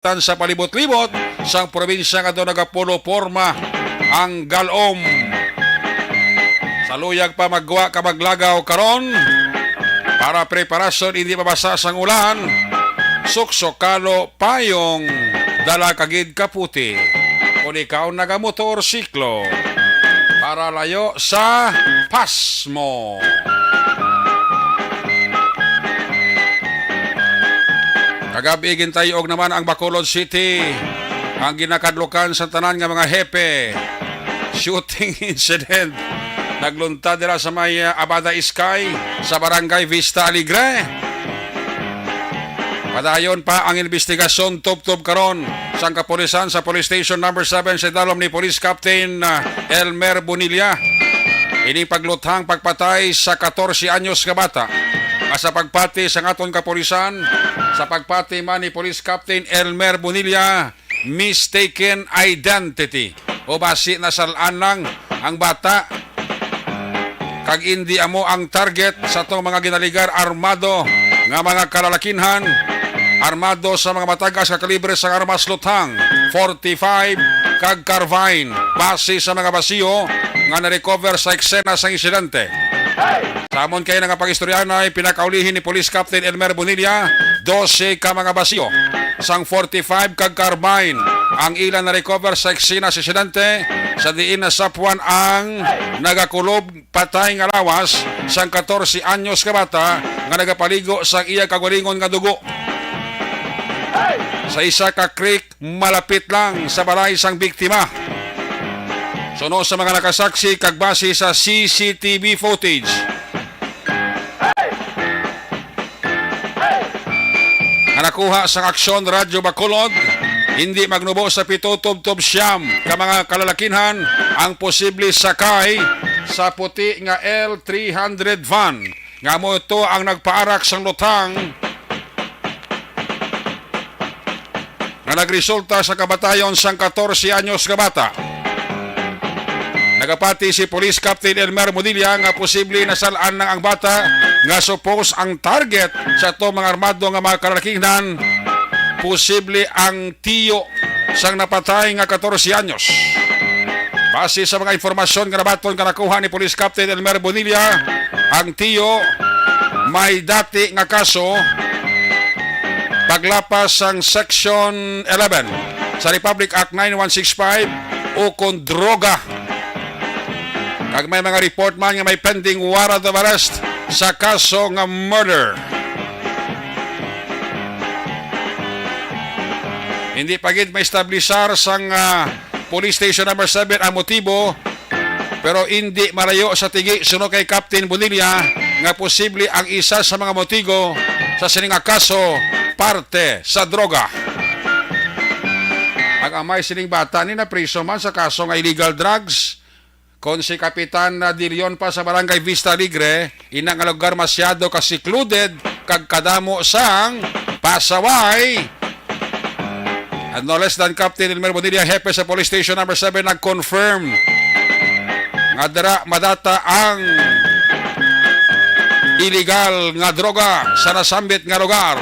tan sa palibot-libot sang probinsya nga doon nagapulo porma ang galom. Saluyag pa magwa ka maglagaw karon para preparasyon hindi mabasa sang ulan. Suksokalo payong dala kagid kaputi. Kung ikaw nagamotor siklo para layo sa pasmo. Kagabi gintayog naman ang Bacolod City ang ginakadlukan sa tanan nga mga hepe. Shooting incident nagluntad nila sa may Abada Sky sa Barangay Vista Alegre. Padayon pa ang investigasyon tub-tub karon sang kapulisan sa Police Station number 7 sa dalom ni Police Captain Elmer Bonilla. Ini pagluthang pagpatay sa 14 anyos nga bata. Sa pagpati sa aton kapulisan, sa pagpati man ni Police Captain Elmer Bonilla, mistaken identity. O basi nasalaan lang ang bata kag hindi amo ang target sa tong mga ginaligar armado nga mga kalalakinhan, armado sa mga matagas ka kalibre sa armas luthang 45 kag carbine base sa mga basiyo nga na-recover sa eksena sa insidente. Samon kayo nga pag-istoryahan ay pinakaulihin ni Police Captain Elmer Bonilla 12 ka mga basiyo sang 45 kag carbine ang ilan na recover sa eksena sa insidente sa diin na sapwan ang nagakulob patay nga lawas sang 14 anyos ka bata nga nagapaligo sa iya kagwalingon nga dugo sa isa ka creek malapit lang sa balay sang biktima. Suno sa mga nakasaksi kag base sa CCTV footage. Nga nakuha sa Aksyon Radyo Bacolod, hindi magnubo sa pitutub-tub siyam ka mga kalalakinhan ang posible sakay sa puti nga L300 van. Nga mo ito ang nagpaarak sang lutang nga nagresulta sa kabatayon sang 14 anyos ka bata. Nagapati si Police Captain Elmer Bonilla nga posible nasalaan ng ang bata nga suppose ang target sa to mga armado nga mga kalalakihan posible ang tiyo sang napatay nga 14 anyos. Base sa mga informasyon nga nabaton nga nakuha ni Police Captain Elmer Bonilla, ang tiyo may dati nga kaso paglapas sang Section 11 sa Republic Act 9165 o kon droga. Kag may mga report man nga may pending warrant of arrest sa kaso nga murder. Hindi pagid may establisar sang Police Station number 7 ang motibo pero hindi marayo sa tigi suno kay Captain Bonilla nga posible ang isa sa mga motibo sa sining kaso parte sa droga. Ang amay sining bata ni na priso man sa kaso nga illegal drugs. Kung si Kapitan Dirion pa sa Barangay Vista Alegre, inang lugar masyado ka-secluded kag kadamo sang pasaway. At no less than Captain Elmer Bonilla, hepe sa Police Station number 7, nag-confirm nga dara madata ang illegal nga droga sa nasambit nga lugar.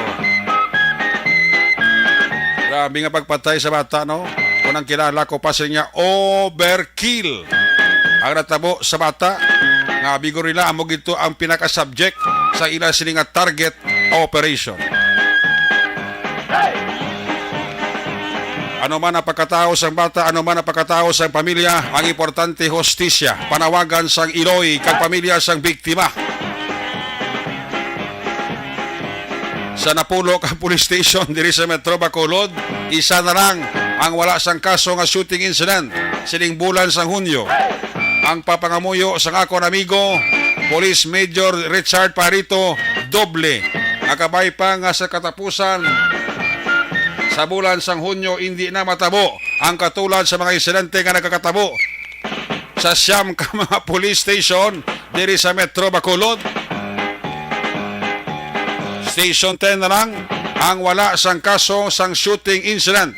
Grabe nga pagpatay sa bata, no? Kunang kilala ko pa sa niya, overkill. Ang natabo sa bata, nga bigo nila amog ito ang pinaka-subject sa ila sining target operation. Ano man ang pagkatao sa bata, ano man ang pagkatao sa pamilya, ang importante hostisya, panawagan sang Iloy kag pamilya sang biktima. Sa napulo ka police station diri sa Metro Bacolod, isa na lang ang wala sang kaso nga shooting incident sining bulan sang Hunyo. Ang papangamuyo sa akong amigo, Police Major Richard Parito Doble. Nakabay pa nga sa katapusan sa bulan sang Hunyo, hindi na matabo ang katulad sa mga insidente nga nakakatabo sa siyam ka mga police station diri sa Metro Bacolod. Station 10 na lang ang wala sang kaso sang shooting incident.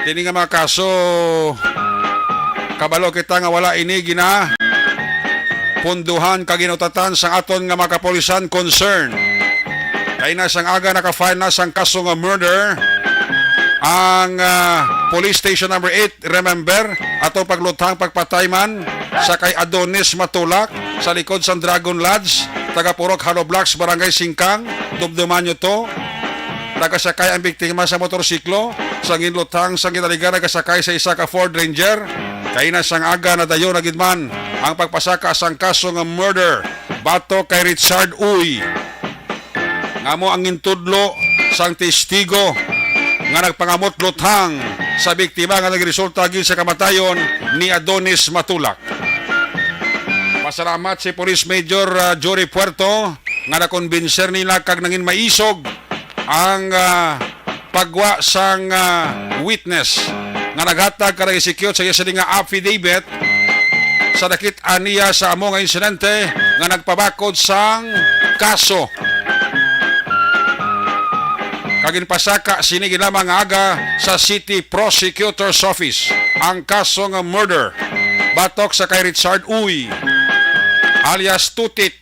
Dini nga mga kaso kabalo kita nga wala ini gina punduhan kaginutatan sa aton nga mga kapulisan concern. Kay na sang aga naka-file na sang kaso nga murder ang police station number 8, remember, ato pagluthang pagpatay man sa kay Adonis Matulak sa likod sang Dragon Lodge, taga Purok Hollow Blocks, Barangay Singkang, Dumduman nyo to. Nagasakay ang biktima sa motorsiklo, sang inluthang sang kinaligan nagasakay sa isa ka Ford Ranger. Kay na sang aga na dayo nagidman ang pagpasaka sang kaso nga murder bato kay Richard Uy. Ngamo ang intudlo sang testigo nga nagpangamot luthang sa biktima nga nagresulta gid sa kamatayon ni Adonis Matulak. Pasalamat si Police Major Jory Puerto nga nakonbinser nila kag nangin maisog ang pagwa sang witness nga naghatag karang execute sa iya nga affidavit sa dakit aniya sa amo nga insidente nga nagpabakod sang kaso. Kaginpasaka sinigi lamang aga sa City Prosecutor's Office ang kaso nga murder batok sa kay Richard Uy alias Tutit.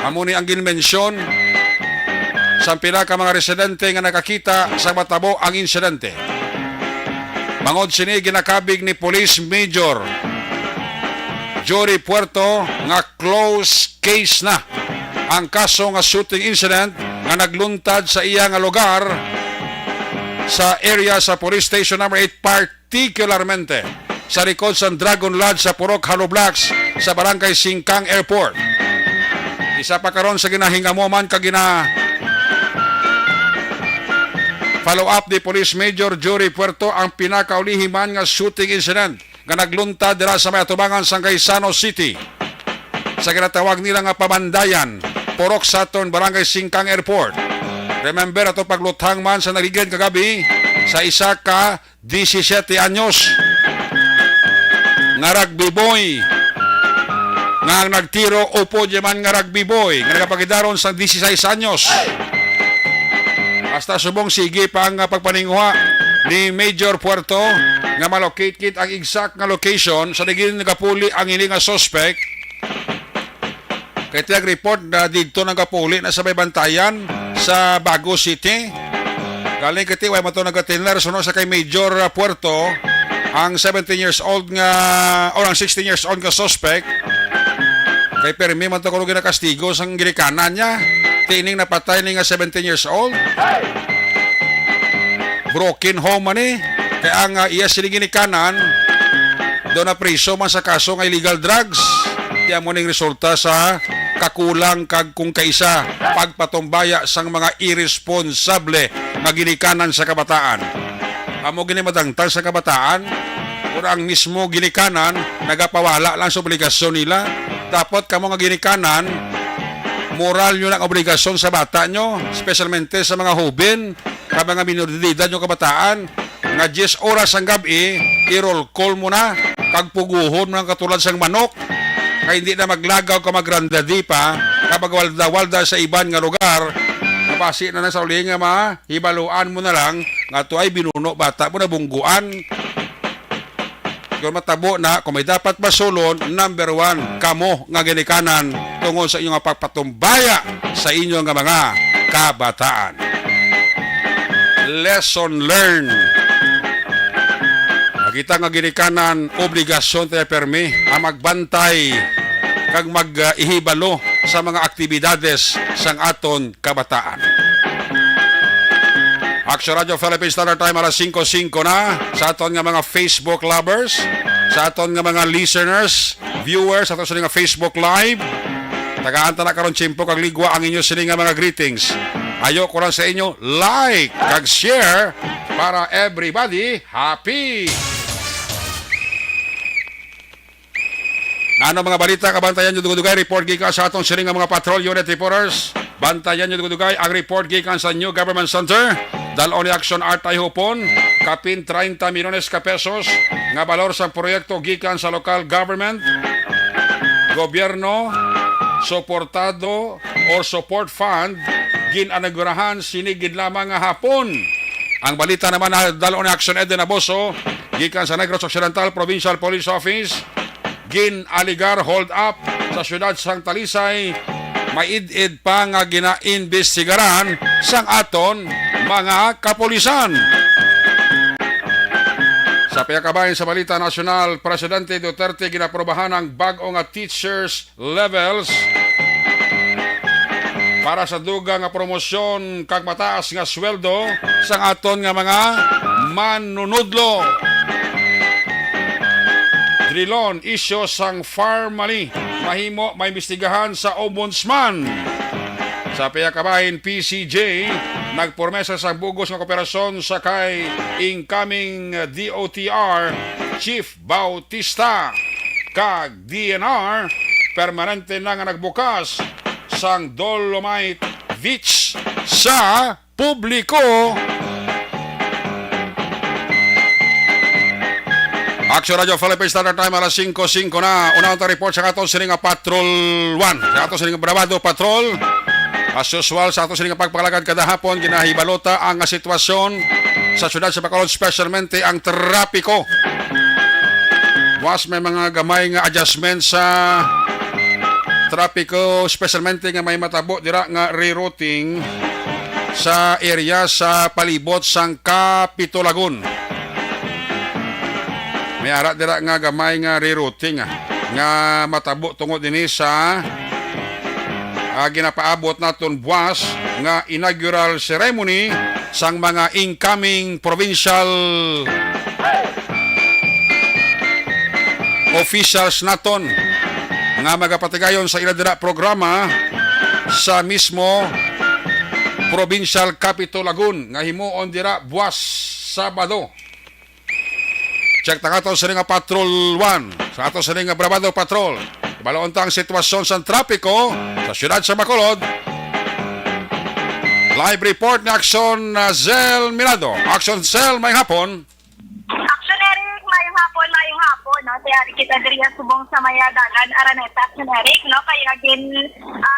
Amo ni ang ginmensyon sa pila ka mga residente nga nakakita sa matabo ang insidente. Mangod sini ginakabig ni Police Major Jory Puerto nga close case na ang kaso nga shooting incident nga nagluntad sa iya nga lugar sa area sa Police Station number 8, particularmente sa likod sa Dragon Lodge sa Purok Hollow Blocks sa Barangay Singkang Airport. Isa pa karon sa ginahingamoman kag follow up ni Police Major Jory Puerto ang pinakaulihiman nga shooting incident nga nagluntad dira sa may atubangan sa Quezon City sa ginatawag nila nga Pamandayan, Purok Saturn, Barangay Singkang Airport. Remember ato pagluthang man sa naligid kagabi sa isa ka 17 anyos nga rugby boy nga nagtiro upo man nga rugby boy nga nagapagidaron sa 16 anyos. Hasta subong sige pa ang pagpaninguha ni Major Puerto nga malocate kit ang exact nga location sa ligid nagapuli ang ini nga suspect. Kaya tiyag report na dito ng kapuli na sa may bantayan sa Bago City. Galing kiti, way mo ito nag-tinler. Suno sa kay Major Puerto, ang 17 years old nga, o ang 16 years old nga suspect. Kay permi man ito kung ginakastigo sa girikanan niya. Tining napatay ni nga 17 years old. Broken home man eh. Kaya ang iya siligin ni kanan, doon na priso man sa kaso ng illegal drugs. Kaya mo ning resulta sa kakulang kag kung kaisa pagpatumbaya sang mga irresponsable nga ginikanan sa kabataan. Amo gini madangtang sa kabataan, kurang mismo ginikanan nagapawala lang sa obligasyon nila. Dapat kamo nga ginikanan moral nyo lang obligasyon sa bata nyo, especialmente sa mga hubin, sa mga minoridad nyo kabataan, nga 10 oras ang gabi, i-roll call mo na, kagpuguhon mo ng katulad sang manok, kaya hindi na maglagaw ka magrandadi pa, kapag walda-walda sa iban nga lugar, napasi na sa uli nga hibaluan mo na lang, nga to ay binuno bata mo na bungguan. Kung matabo na, kung may dapat masulon, number 1, kamo nga ginikanan tungod sa inyong pagpatumbaya sa inyong mga kabataan. Lesson learned. Nakita nga ginikanan, obligasyon tayo permi, ang magbantay kag mag-ihibalo sa mga aktibidades sang aton kabataan. Action Radio Philippines Standard Time alas 5:05 na sa aton nga mga Facebook lovers, sa aton nga mga listeners, viewers sa aton sa nga Facebook Live. Tagaanta na karon tiyempo kag ligwa ang inyo sini nga mga greetings. Ayo ko lang sa inyo like kag share para everybody happy. Ano mga balita kabantayan nyo dugay report gikan sa atong siring nga mga patrol unit reporters. Bantayan nyo dugay ang report gikan sa New Government Center. Dalon ni Action Art ay hupon, kapin 30 milyones ka pesos nga balor sa proyekto gikan sa local government, gobyerno, suportado or support fund, ginanagurahan sinigid lamang nga hapon. Ang balita naman na dalon ni Action Eden Aboso, gikan sa Negros Occidental Provincial Police Office, gin aligar hold up sa syudad sang Talisay maid-id pa nga ginaimbestigaran sang aton mga kapulisan. Sa piyakabahin sa Balita Nasyonal, Presidente Duterte ginaprobahan ang bago nga teachers levels para sa dugang nga promosyon kag mataas nga sweldo sang aton nga mga manunudlo. Drilon isyo sang Farmally mahimo may imbestigahan sa Ombudsman. Sa piyakabahin PCJ nagpormesa sa bugos nga kooperasyon sa kay incoming DOTR Chief Bautista kag DNR permanente na nga nagbukas sang Dolomite Beach sa publiko. Action Radio Philippines Standard Time alas 5:05 na. Unang report sa aton sining Patrol 1. Sa aton sining Bravado Patrol. As usual sa aton sining pagpalagad kada hapon ginahibalota ang sitwasyon sa syudad sa Bacolod, specialmente ang trapiko. Was may mga gamay nga adjustment sa trapiko, specialmente nga may matabo dira nga rerouting sa area sa palibot sang Capitolagon. May ara dira nga gamay nga rerouting nga matabo tungod dinhi sa ginapaabot naton buwas nga inaugural ceremony sang mga incoming provincial officials naton nga magapatigayon sa ila dira programa sa mismo provincial Capitolagon nga himuon dira buwas Sabado. Check ta aton sa nga Patrol 1, sa aton sa nga Bravado Patrol. Baloon ta ang sitwasyon sa trapiko sa siyudad sa Bacolod. Live report ni Action Zel Mirado. Action Zel, may hapon. Action Eric, mayong hapon, no? Kaya kita diri subong sa Mayadagan, Araneta, Action Eric, no? Kaya agin,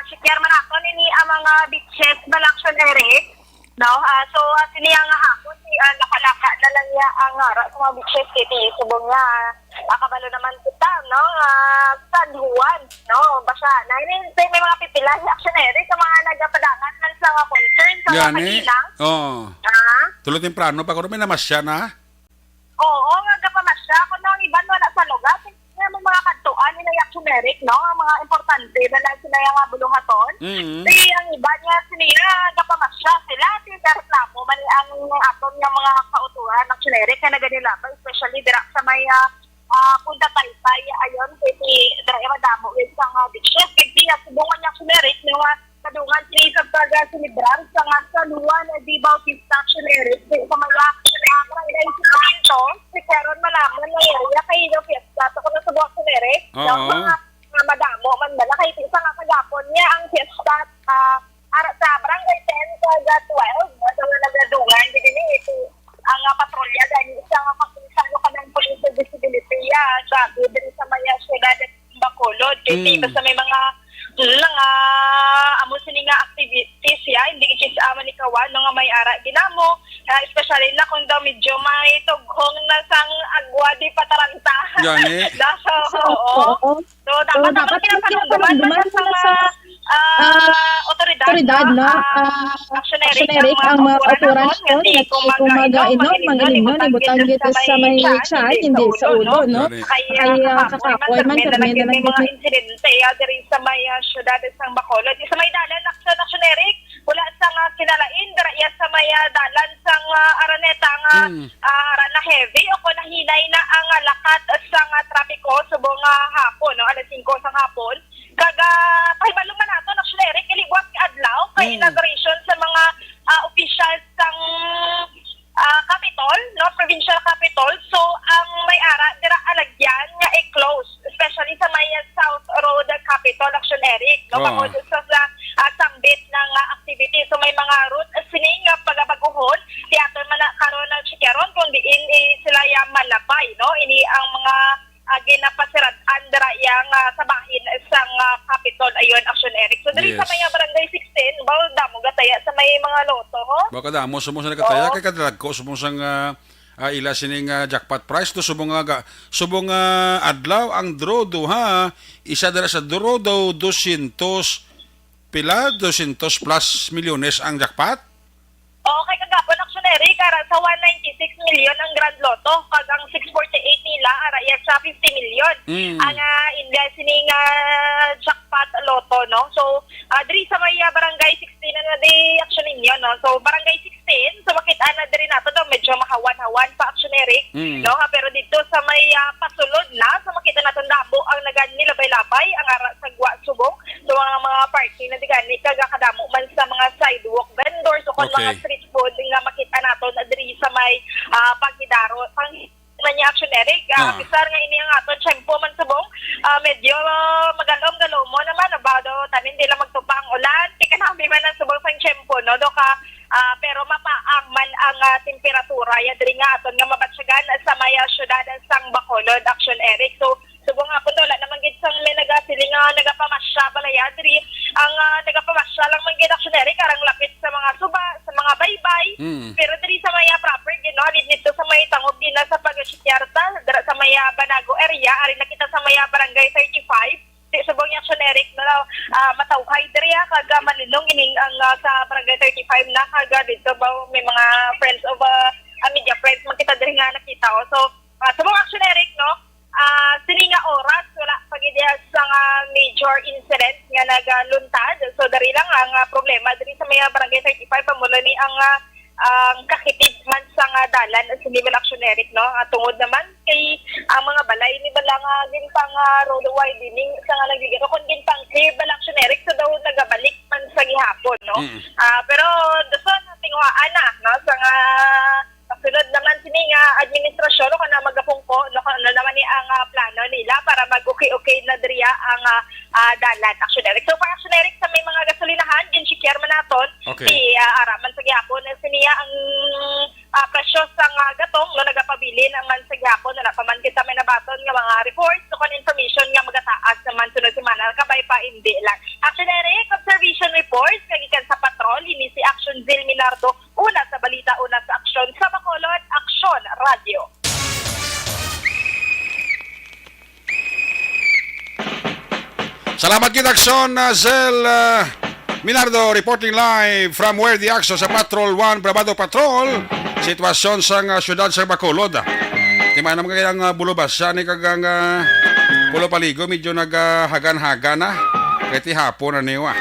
shikyer man ako nini ang mga beaches bal Action Eric. No, so siniya nga hapon si nakalaka na lang niya ang ara sa mga beaches city subong nga akabalo naman kita no San Juan no basta na may mga pipila si Action Eric sa mga nagapadangan man sa mga concern sa mga kagilang. Tulo temprano pa ko may namasya na. Oo, nagapamasya ko nang iban wala sa lugar. May mga kantuan ni Action Eric, no? Ang mga importante na lang sila yung buluhaton. Kaya ang iba niya sila, napamasya sila, reklamo man ang aton ng mga kautuhan ng Action Eric na naganila pa, especially direct sa may Punta Taytay, ayon, kasi direct madamo yung isang beaches. Kaya subungan niya Action Eric, yung kadungan sinisab talaga sinibrar sa nga sa luwan na di Bautista Action Eric, sa mga ito, si Karon malaman na area kay Ilo Fiesta. So, kung nasa buwak sa Eric, yung mga madamo, man bala, kay isa nga kagapon niya ang Fiesta sa barangay 10 sa 12, so nga nagladungan, hindi din ito ang patrolya dahil isa nga makinisano ka ng police visibility sabi din sa maya syudad at Bacolod, kasi basta may mga amo sini nga activities hindi kasi sa aman ikawan nga may ara ginamo especially na kung daw medyo may tughong na sang agwa di pataranta so dapat kinapanunduman sa mga otoridad no Action Eric ang mga otoran ko kumagainom manginom ibutang dito sa may chan hindi sa ulo no kaya kakakoy man kami na mga insidente diri sa may syudad sa Bacolod sa may dalan Action Eric wala sang kinalain dira sa may dalan sang Araneta nga na heavy o kung nahinay na ang lakat sang trapiko subong hapon no alas 5 sang hapon kaga pahibalong man nato Action Eric iligwas ka adlaw kay inauguration sa mga officials sang Capitol no provincial Capitol so ang may ara dira alagyan nga i-close especially sa may South Road Capitol Action Eric no pagod sa sambit ng activity so may mga route sining pagabaguhon tiyaton man karon ng chikaron kung diin sila ya malabay no ini ang mga ginapasirat dira yang sabahin sang Capitol ayon Action Eric so diri sa may barangay 16 balda mo gataya sa may mga loto ho baka damo sumo sa kataya kay kadrag ko sumo sang ila sining jackpot price to subong adlaw ang draw do ha isa dira sa draw daw 200 pila 200 plus milyones ang jackpot. Okay, kagapon actionary kara sa 196 million ang Grand Lotto kag ang 648 nila ara sa 50 million. Ang India sining jackpot lotto no. So diri sa may barangay 16 na di action ninyo no. So barangay 16 so makita na diri nato daw medyo mahawan-hawan pa actionary no ha, pero dito sa may pasulod na so makita nato dabo ang nilabay-labay ang ara sa Subong. So ang mga parking na digani kadamo man sa mga sidewalk vendors so kon mga street food nga makita nato na diri sa may Pangidaro niya actionary pisar nga ini ang aton tiyempo man Subong medyo magalom-galom mo naman about tanin dila magtupa ang ulan kaya namin man ang Subong sang tiyempo no do ka pero mapaang man ang temperatura ya diri nga aton nga mabatsyagan sa may syudad sang Bacolod action Eric. So Subong nga po wala naman gid sang may nagasiling nagapamasya balaya diri ang nagapamasya lang man gid action Eric karang lapit sa mga suba sa mga baybay pero diri sa may proper gid no dito sa may tangog din sa pag-Sikyarta sa may Banago area ari nakita sa may barangay 35 Subong yung actioneric na matawhay diri kag malinong ining ang sa barangay 35 na kag dito ba may mga friends of media friends makita diri nga nakita so subong actioneric no sininga oras wala pagidya sa major incident nga nagaluntad so dari lang ang problema diri sa may barangay 35 pamula ni ang kakitid man sa dalan sa level actioneric no tungod naman kay ang mga balay ni balang ginpang road widening sa nga nagigito kun ginpang cable actioneric so daw nagabalik man sa gihapon no pero doon tingwaan na no sa nga kasunod naman sini nga administrasyon no kana magapungko no kana naman ni ang plano nila para mag-okay na diriya ang dalan actioneric. So para actioneric sa may mga gasolinahan ginsikyar man naton di araman sa gihapon siniya ang presyo sang gatong no nagapabili naman sa gihapon na paman kita may nabaton nga mga reports so kon information nga magataas naman sunod semana kabay pa hindi lang. Actioneric observation reports kagikan sa patrol ini si Action Zil Minardo una sa balita una sa aksyon sa Bacolod Aksyon Radio. Salamat gid Aksyon Zel Minardo reporting live from where the action sa Patrol 1 Bravado Patrol sitwasyon sa syudad sa Bacolod. Di man naman kaya ang bulubas siya ni kagang pulo paligo medyo naghagan-hagan na kaya hapon na niwa.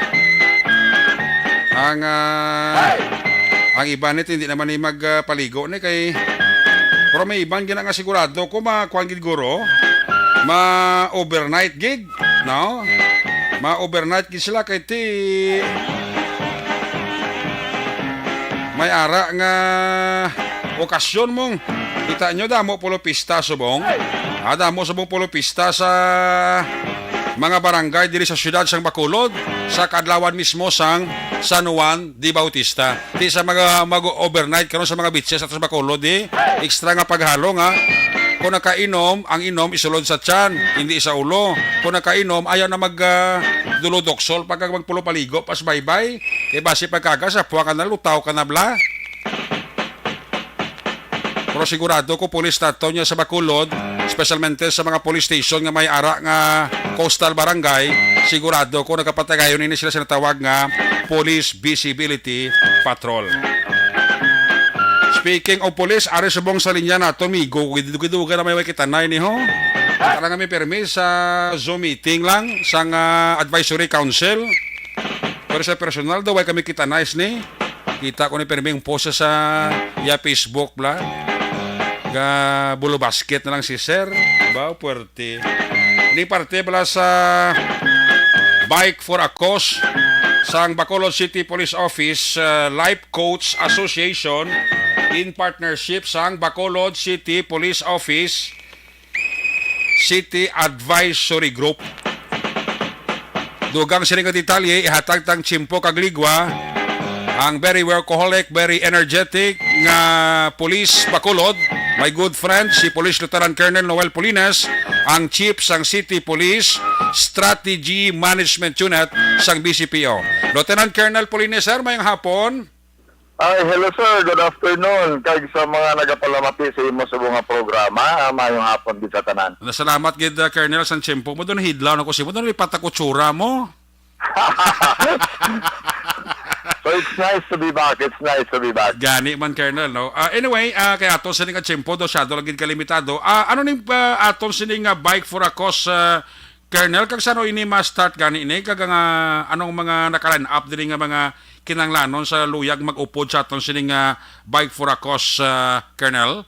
Ang iban nito hindi naman ni magpaligo ni kay pero may iban gina nga sigurado ko makuha gid guro ma-overnight gig no? Ma-overnight gid sila kay ti may ara nga okasyon mong kita nyo damo pulo pista Subong damo Subong pulo pista sa mga barangay diri sa syudad sang Bacolod sa kadlawan mismo sang San Juan de Bautista di sa mga mag-overnight karon sa mga beaches at sa Bacolod extra nga paghalo nga kung nakainom ang inom isulod sa tiyan hindi sa ulo kung nakainom ayaw na dulodoksol pagka magpulo paligo pas baybay kay base pagkaga sa puwa ka na lutaw ka na bla. Pero sigurado ko police tato niya sa Bacolod specialmente sa mga police station nga may ara nga coastal barangay sigurado ko nagapatagayon ini sila sinatawag nga Police Visibility Patrol. Speaking of police, ari subong sa linya nato migo giduga na may kitanay ni ho. Kala nga may permis sa Zoom meeting lang sang advisory council. Pero sa personal daw ay kami kitanay ni. Kita ko ni permis post sa Facebook bla. Ga bulo basket na lang si sir. Ba puwerte. Ni parte bala sa Bike for a Cause sang Bacolod City Police Office Life Coach Association in partnership sang Bacolod City Police Office City Advisory Group. Dugang sining detalye ihatag tang Chimpo Kagligwa ang very workaholic, very energetic nga Police Bacolod. My good friend si Police Lieutenant Colonel Noel Polinas, ang Chief sang City Police Strategy Management Unit sang BCPO. Lieutenant Colonel Polinas, sir, mayang hapon. Hello sir, good afternoon. Kag sa mga nagapalamati sa imo sa mga programa, mayong hapon din sa tanan. Salamat gid Colonel sang Chimpo mo doon hidlaw na ko si mo doon lipat ako tsura mo. So it's nice to be back. It's nice to be back. Gani man, Colonel, no? Anyway, kaya aton sining atsempo do siya, lagid kalimitado. Ano ning aton sining bike for a cause, Colonel, kag sano ini ma-start gani ini, kag anong mga nakaline up diri nga mga kinanglanon sa luyag mag-upod sa aton sining bike for a cause, Colonel?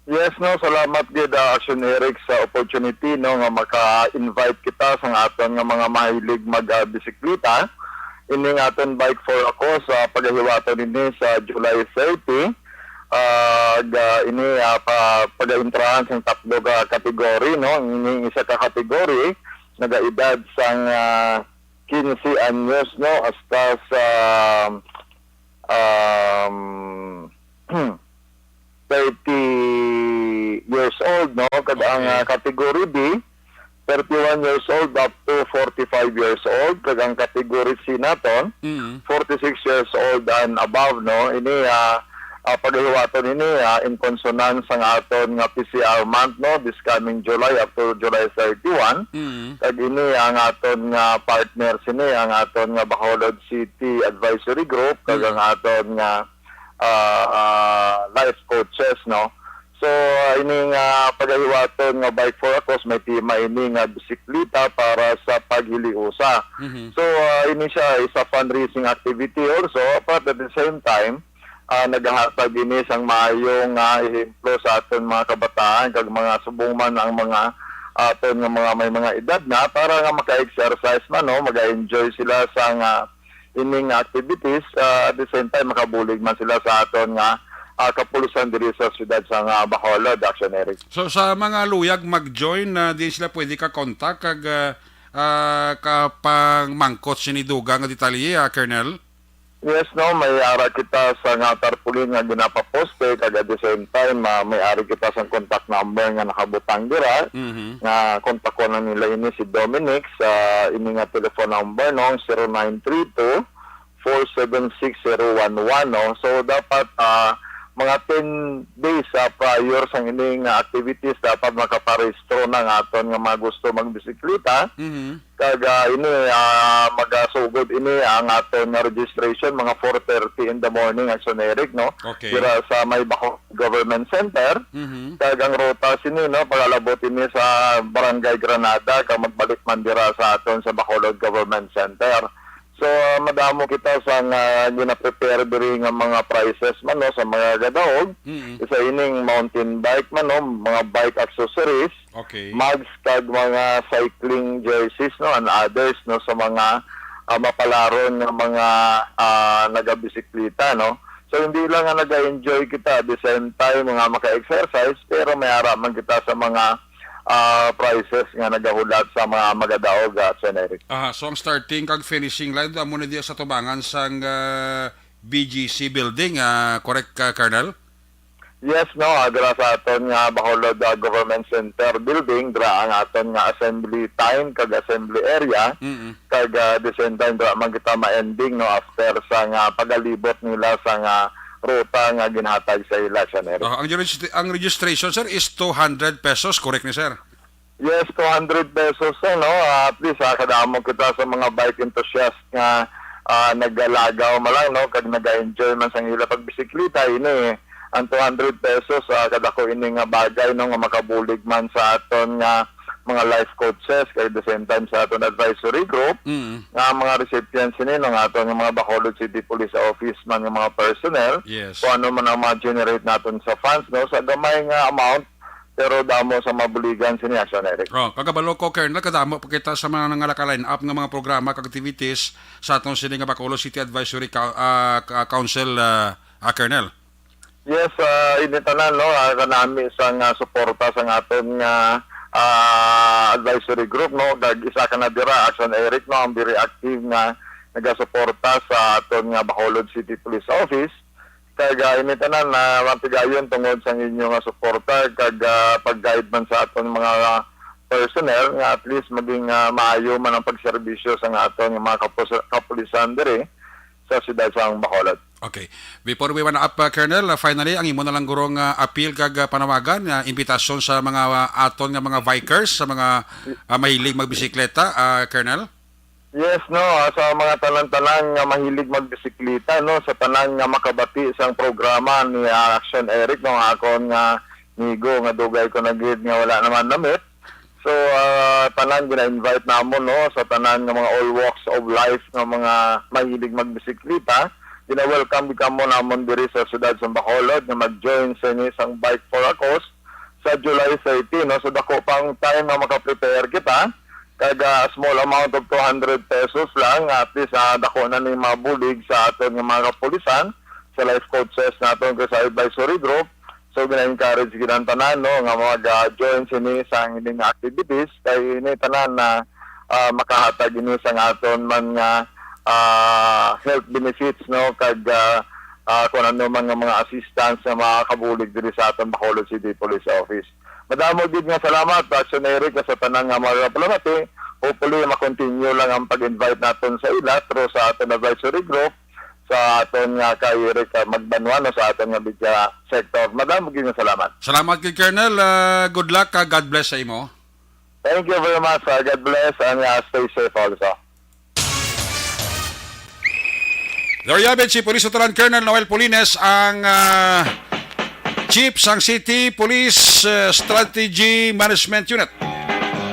Yes, no, salamat gid Action Eric sa opportunity no nga maka-invite kita sa aton nga mga mahilig mag-bisikleta. Ini nga aton bike for a cause sa paghiwaton ini sa July 30. Ini pag-intrahan sa tatlo ka kategory no. Ini isa ka kategory nagaedad sang 15 anyos no hasta sa 30 years old no kada ang category B 31 years old up to 45 years old kag ang category C naton 46 years old and above no ini paghiwaton ini in consonance ang aton nga PCR month no this coming July up to July 31 kag ini ang aton nga partner sini ang aton nga Bacolod City Advisory Group kag ang aton nga life coaches no. So ini nga paghiwaton nga bike for a cause may tema ini nga bisikleta para sa paghiliusa. So ini siya isa fundraising activity also but at the same time nagahatag ini sang maayong ehemplo sa aton mga kabataan kag mga subong man ang mga aton nga mga may mga edad na para nga maka-exercise man no, maga-enjoy sila sa ining activities at the same time makabulig man sila sa aton nga kapulisan diri sa siyudad sa Bacolod, Action Eric. So sa mga luyag mag-join di sila pwede ka kontak kag kapang mangkot siniduga nga detalye, Colonel? Yes, no, may ara kita sa nga tarpaulin nga ginapaposte kag at the same time may ari kita sa contact number nga nakabutang dira nga kontak ko na nila ini si Dominic sa ini nga telephone number no 0932 476 011 no. So dapat mga 10 days prior sa ining activities dapat makaparehistro na nga aton nga mga gusto magbisikleta. Kag ini magasugod ini ang aton nga registration mga 4:30 in the morning Action Eric no. Okay. Dira sa may Bacolod Government Center. Kag ang ruta sini no pagalabot ini sa Barangay Granada kag magbalik man dira sa aton sa Bacolod Government Center. So madamo kita sa gina-prepare diri nga mga prices man no sa mga gadaog. Isa ining mountain bike man no, mga bike accessories, mags kag mga cycling jerseys no and others no sa mga mapalaron nga mga nagabisikleta no. So hindi lang nga naga-enjoy kita at the same time mga maka-exercise pero may araman kita sa mga prices nga nagahulat sa mga magadaog Action Eric. So ang starting kag finishing line amo na diya sa tubangan sang BGC building, correct Colonel? Yes, no, dira sa aton nga Bacolod Government Center building, dira ang aton nga assembly time kag assembly area. Kag the same time dira man kita ma-ending no after sa nga pagalibot nila sa nga ruta nga ginhatag sa ila Action Eric. Ang registration sir is 200 pesos, correct ni sir? Yes, 200 pesos no. At least kadamo kita sa mga bike enthusiast nga nagalagaw malang no kag naga-enjoy man sa ila pagbisikleta ini ang 200 pesos kada ko ini nga bagay no nga makabulig man sa aton nga mga life coaches kay the same time sa aton advisory group nga mga recipients ni ng aton nga mga Bacolod City Police Office man nga mga personnel. Yes. So ano man ang ma-generate naton sa funds no sa gamay nga amount pero damo sa mabuligan sini Action Eric. Kagabalo ko Colonel kadamo pa kita sa mga naka-line up nga mga programa kag activities sa aton sini nga Bacolod City Advisory Council, Colonel. Yes, initanan no kanami sa nga suporta sa aton nga advisory group no kag isa ka na dira Action Eric no ang very active nga nagasuporta sa aton nga Bacolod City Police Office kag initanan na matigayon tungod sa inyo nga suporta kag pag-guide man sa aton mga personnel nga at least maging maayo man ang pagserbisyo sa aton nga mga kapulisan diri sa siyudad sa Bacolod. Okay. Before we wrap up, Colonel, finally, ang imo na lang gurong appeal kag panawagan, imbitasyon sa mga aton nga mga bikers, sa mga mahilig magbisikleta, Colonel? Yes, no, sa mga tanan-tanan nga mahilig magbisikleta, no, sa tanan nga makabati sang programa ni Action Eric, no, akon nga nigo nga dugay ko na gid nga wala naman namit. So, tanan gina-invite namon, no, sa tanan nga mga all walks of life nga mga mahilig magbisikleta. Gina-welcome kamo namon diri sa siyudad sa Bacolod nga mag-join sa isang Bike for a Cause sa July 30, no. So, dako pang time nga makaprepare kita. Kada small amount of 200 pesos lang, at least dako na ni mabulig sa aton nga mga kapulisan sa life coaches naton sa advisory group. So gina-encourage ginan tanan, no, nga mag-join sini sa ining activities kay ini tanan na makahatag ini sa aton man nga health benefits, no, kag kung ano man nga mga assistance na makakabulig diri sa aton Bacolod City Police Office. Madamo din nga salamat, Action Eric, sa tanang nga mga palamati. Hopefully, makontinue lang ang pag-invite natin sa ila through sa ating advisory group, sa ating nga kay Eric Magbanwan, sa ating nga bidya sector. Madamo din nga salamat. Salamat kay Colonel. Good luck. God bless sa imo. Thank you very much. God bless and stay safe also. There you have it, si Police Lieutenant Colonel Noel Polines, ang Chief sang City Police Strategy Management Unit.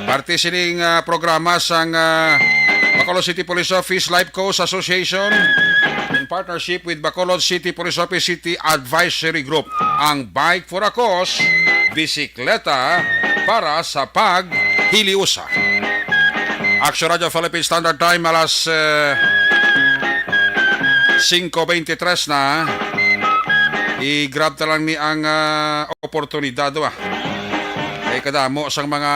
Parte sining programa sang Bacolod City Police Office Life Coast Association in partnership with Bacolod City Police Office City Advisory Group. Ang Bike for a Cause, bisikleta para sa paghiliusa. Action Radio Philippine Standard Time alas 5:23 na. I-grab ta lang ni ang oportunidad kay kadamo sang mga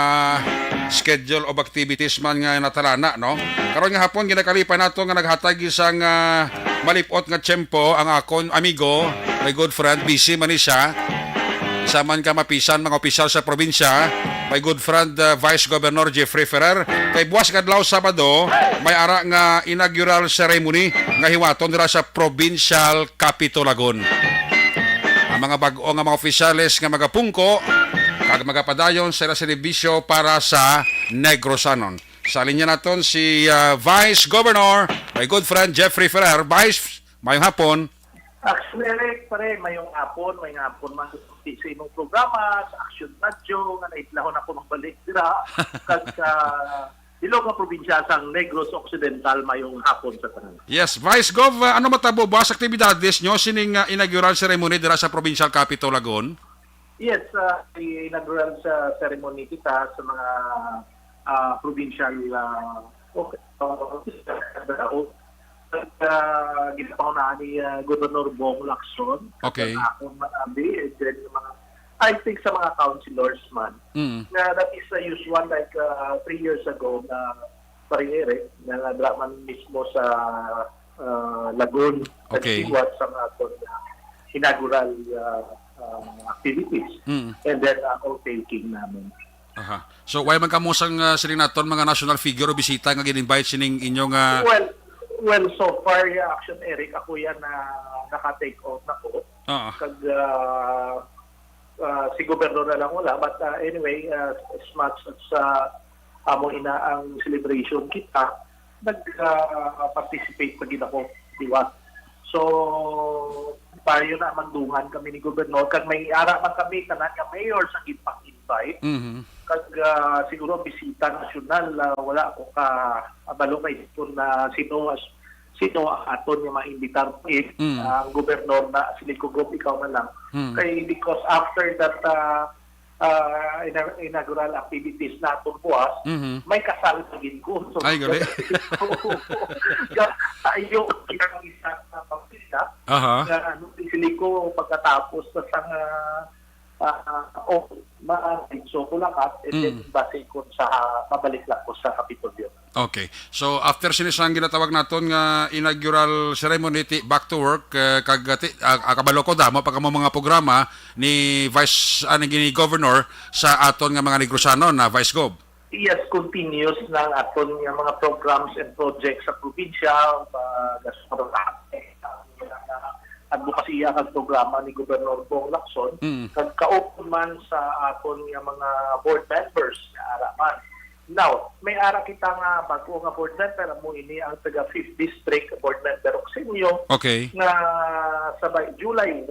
schedule of activities man nga natalana, no. Karon nga hapon ginakalipan nato nga naghatag isang malipot nga tiyempo ang akon amigo, my good friend, busy man siya. Isa man ka mapisan mga opisyal sa probinsya, my good friend Vice Governor Jeffrey Ferrer. Kay buwas kadlaw Sabado may ara nga inaugural ceremony nga hiwaton dira sa Provincial Capitolagon. Ang mga bag-o nga mga opisyales nga magapungko kag magapadayon sa servisyo para sa Negrosanon. Sa linya naton si Vice Governor, my good friend Jeffrey Ferrer. Vice, mayong hapon. Actually, pare, mayong hapon man sa imong programa, sa Action Radio, nga naitlahon ako magbalik dira, kag sa Ilog nga probinsya sang Negros Occidental mayong hapon sa tanan. Yes, Vice Gov, ano matabo ba sa aktibidades nyo sining inaugural ceremony dira sa Provincial Capital Lagon? Yes, inaugural sa ceremony kita sa mga provincial ginapaunahan ni Governor Bong Lacson. Okay. Akong manabi, and then mga I think sa mga councilors man, na that is usual like 3 years ago na parihiri, na nadra man mismo sa Lagun, Okay. nagsiwat sa mga inaugural activities. And then all-taking namin. Aha. So, why man kamusang silinaton mga national figure o bisita nga gin-invite sining inyong... Well, so far, Action Eric, ako yan na naka-take off na ko. Kag si Gobernador na lang wala. But anyway, as much as amo ina ang celebration kita, nag-participate pa din ako, diwa. So, payo na mandungan kami ni Gobernador. Kag may ara man kami, tanan nga mayor sa impact-invite. Kag siguro bisita nasyonal, wala ako abalo kay kung sino aton nga maimbitar ang gobernador na Silico Group, ikaw na lang. Kay because after that inaugural activities naton buwas, may kasal pagin ko. So, ay, gali. Tayo ang isa na pagkita. Silico pagkatapos sa so kulakat, and then base ko sa mabalik lang ko sa Kapitolyo. Okay. So, after sinisang ginatawag naton nga inaugural ceremony, back to work, kabalo ko damo, pagka mga programa ni ni Governor sa aton nga mga Negrosano na Vice Gov. Yes, continuous ng aton nga mga programs and projects sa probinsya, advokasya kag programa ni Gobernador Bong Lacson, kag kaupo man sa aton nga mga board members nga araman. Now, may ara kita nga bago nga board member mo ini ang taga 5th district board member og Sinyo Okay. nga sabay July 1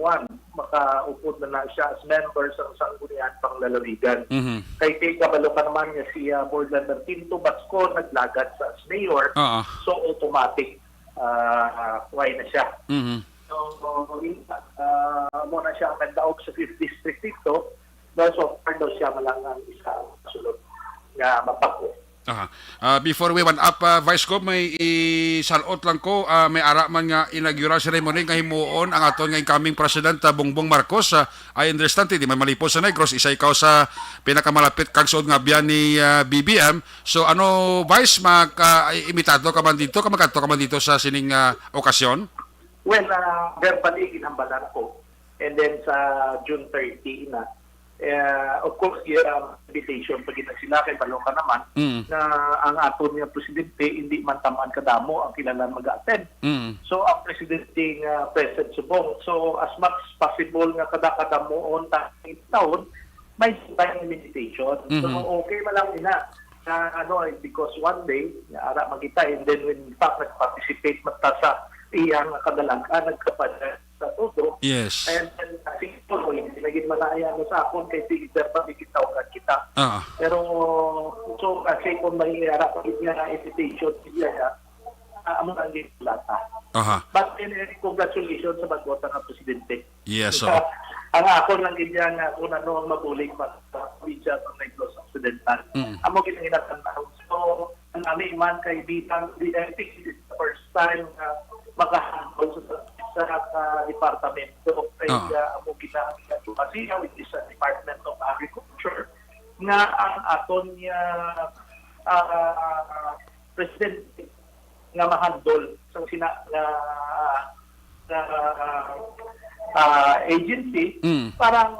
makaupod na siya as member sa sanggunian panglalaligan. Mhm. Kay kay kabalo pa naman nga siya board member Tinto Basco naglagad sa as mayor. Oo. So automatic why na siya. Mhm. So mo na siya ang nagdaog sa 5th district dito. So far daw siya malang ang isa sulod nga mapako. Before we went up, Vice Gov, may isalot lang ko, may ara man nga inaugural ceremony nga himuon ang aton nga incoming President Bongbong Marcos. I understand, di man malipos sa Negros, isa ikaw sa pinakamalapit kagsod nga biyan ni BBM. So ano, Vice, imitado ka man dito, kamagkanto ka man dito sa sining okasyon? Well, verbally ginambalan ko. And then sa June 30 na, of course, invitation pag sila kay Baloka naman na ang aton nga presidente hindi man tamaan kadamo ang kilalan mag-attend. So ang presidente nga present subong. So as much as possible nga kada moon taon may time invitation. So okay man lang ina na because one day ara magita and then when in fact nag-participate mata sa iyang kadalagan nagkapada sa todo. Yes. And kasi ito, hindi naging malaya sa akon kay Peter pa kita. Pero, so kasi kung may harap niya na invitation niya, amo ang lata. But congratulations sa bagbota ng presidente. Yes. Ang ako lang ganyan nga kung ano ang mabulig pa sa Pidja ng Negros Occidental. Amo ginatanaw. So, ang namin man kay Bitang, I think this is the first time na makahandol sa departamento kay amo ginagawa which is sa Department of Agriculture nga ang aton niya presidente nga mahandol sa sina agency para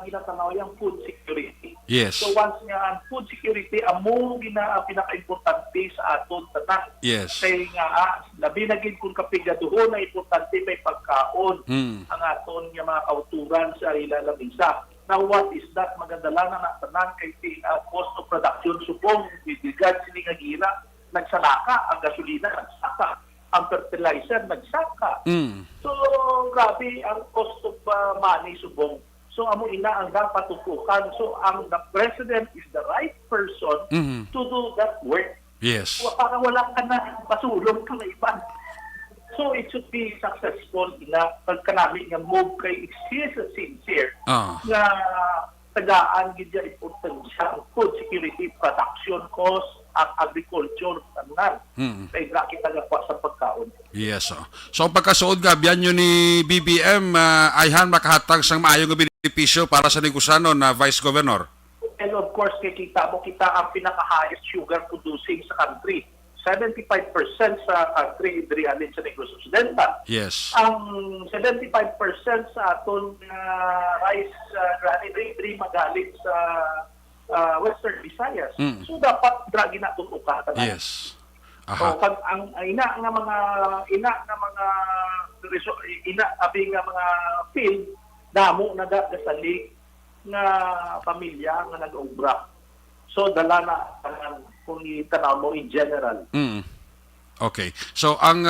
ginatanaw yung food security. Yes. So once nga ang food security amo pinaka-importante sa aton tanan. Yes. Kaya nga labi na gid kung kapigaduhon na importante may pagkaon ang aton nga mga kauturan sa ila lamisa. Now what is that magadala na tanan kay cost of production subong bibigat sini nga gira nagsalaka ang gasolina nagsaka ang fertilizer nagsaka. So grabe ang cost of money subong. So amo ina ang dapat tutukan. So ang the president is the right person to do that work. Yes. Para wala ka na masulong ka na iban. So it should be successful ina pagkanami nga move kay is sincere nga tagaan gid ya importansya ang food security production cost ang agriculture tanan. Kay kita gapwa sa pagkaon. Yes. So ang pagkasuod nga biyan yun ni BBM ayhan makahatag sang maayong benepisyo para sa negosano na Vice Governor. And of course, kita ang pinaka-highest sugar producing sa country. 75% sa country dirihalin sa Negros Occidental. Yes. Ang 75% sa aton rice diri magaling sa Western Visayas. So dapat dragi na tutukan. Yes. So pag ang ina nga mga mga field damo nagasalig nga pamilya nga nag-obra. So dala na kung itanaw mo in general. Okay. So ang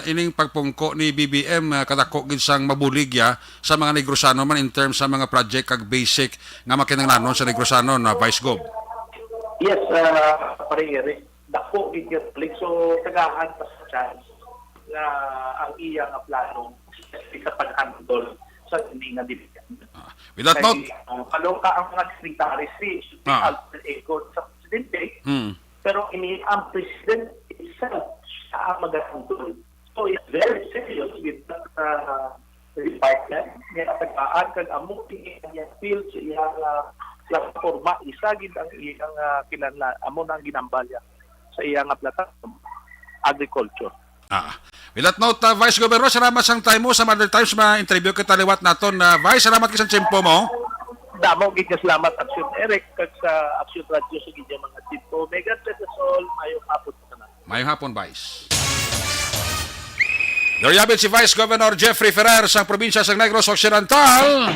ining pagpungko ni BBM kadako gid sang mabuligya sa mga Negrosano man in terms sa mga project kag basic nga makinahanglanon sa Negrosano na Vice Gov. Yes, parehire. Dako gid so tagahan pa sa chance na ang iya nga plano sa paghandol sa hindi nga division. With that note, kalungka ang mga secretaries si alter ego sa presidente, pero ini ang president itself siya ang mag-handle. So it's very serious with that department. May tagaan kag amo niya field sa iyang platforma isagid ang iyang kinahanglan amo nang ginambalya sa iyang platform agriculture. With that note, Vice Governor, salamat sang time mo sa Mother Times ma-interview kita liwat naton. Vice, salamat kisang tiyempo mo. Damo gid salamat Action Eric kag sa Action Radio sa gid mga tito. Mega Tesol, mayong hapon tanan. Mayong hapon, Vice. There you have it, si Vice Governor Jeffrey Ferrer sa probinsya sa Negros Occidental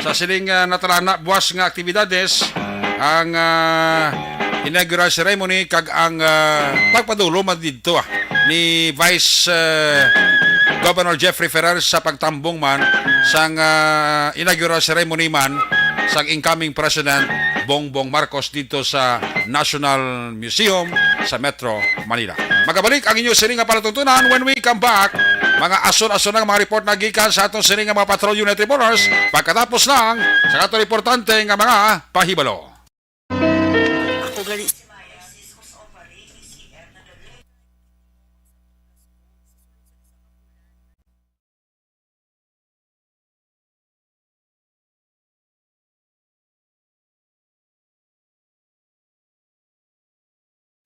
sa siling natarana buwas nga aktibidades ang inaugural ceremony kag ang pagpadulo man dito ni Vice Governor Jeffrey Ferrer sa pagtambong man sang inaugural ceremony man sang incoming President Bongbong Marcos dito sa National Museum sa Metro Manila. Magabalik ang inyong sining nga palatuntunan when we come back. Mga ason-ason ng mga report na gikan sa atong sining nga mga Patrol Unit Reporters pagkatapos lang sa atong importante nga mga pahibalo. Ako gali.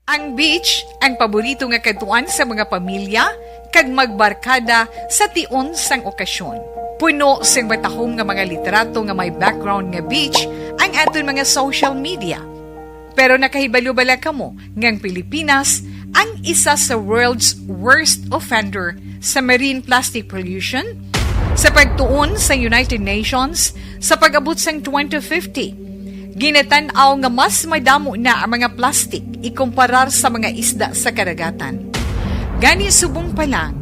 Ang beach, ang paborito nga katuan sa mga pamilya, kag magbarkada sa tion sang okasyon. Puno sang batahom nga mga literato nga may background nga beach ang aton mga social media. Pero nakahibalo bala kamo ngang Pilipinas ang isa sa world's worst offender sa marine plastic pollution? Sa pagtuon sa United Nations, sa pag-abot sang 2050, ginatanaw nga mas madamo na ang mga plastic ikumparar sa mga isda sa karagatan. Gani subong pa lang,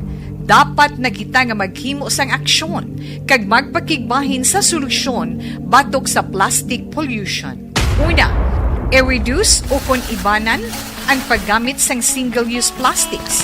dapat na kita nga maghimo sang aksyon kag magpakigbahin sa solusyon batok sa plastic pollution. Una, i-reduce o kon ibanan ang paggamit sang single-use plastics.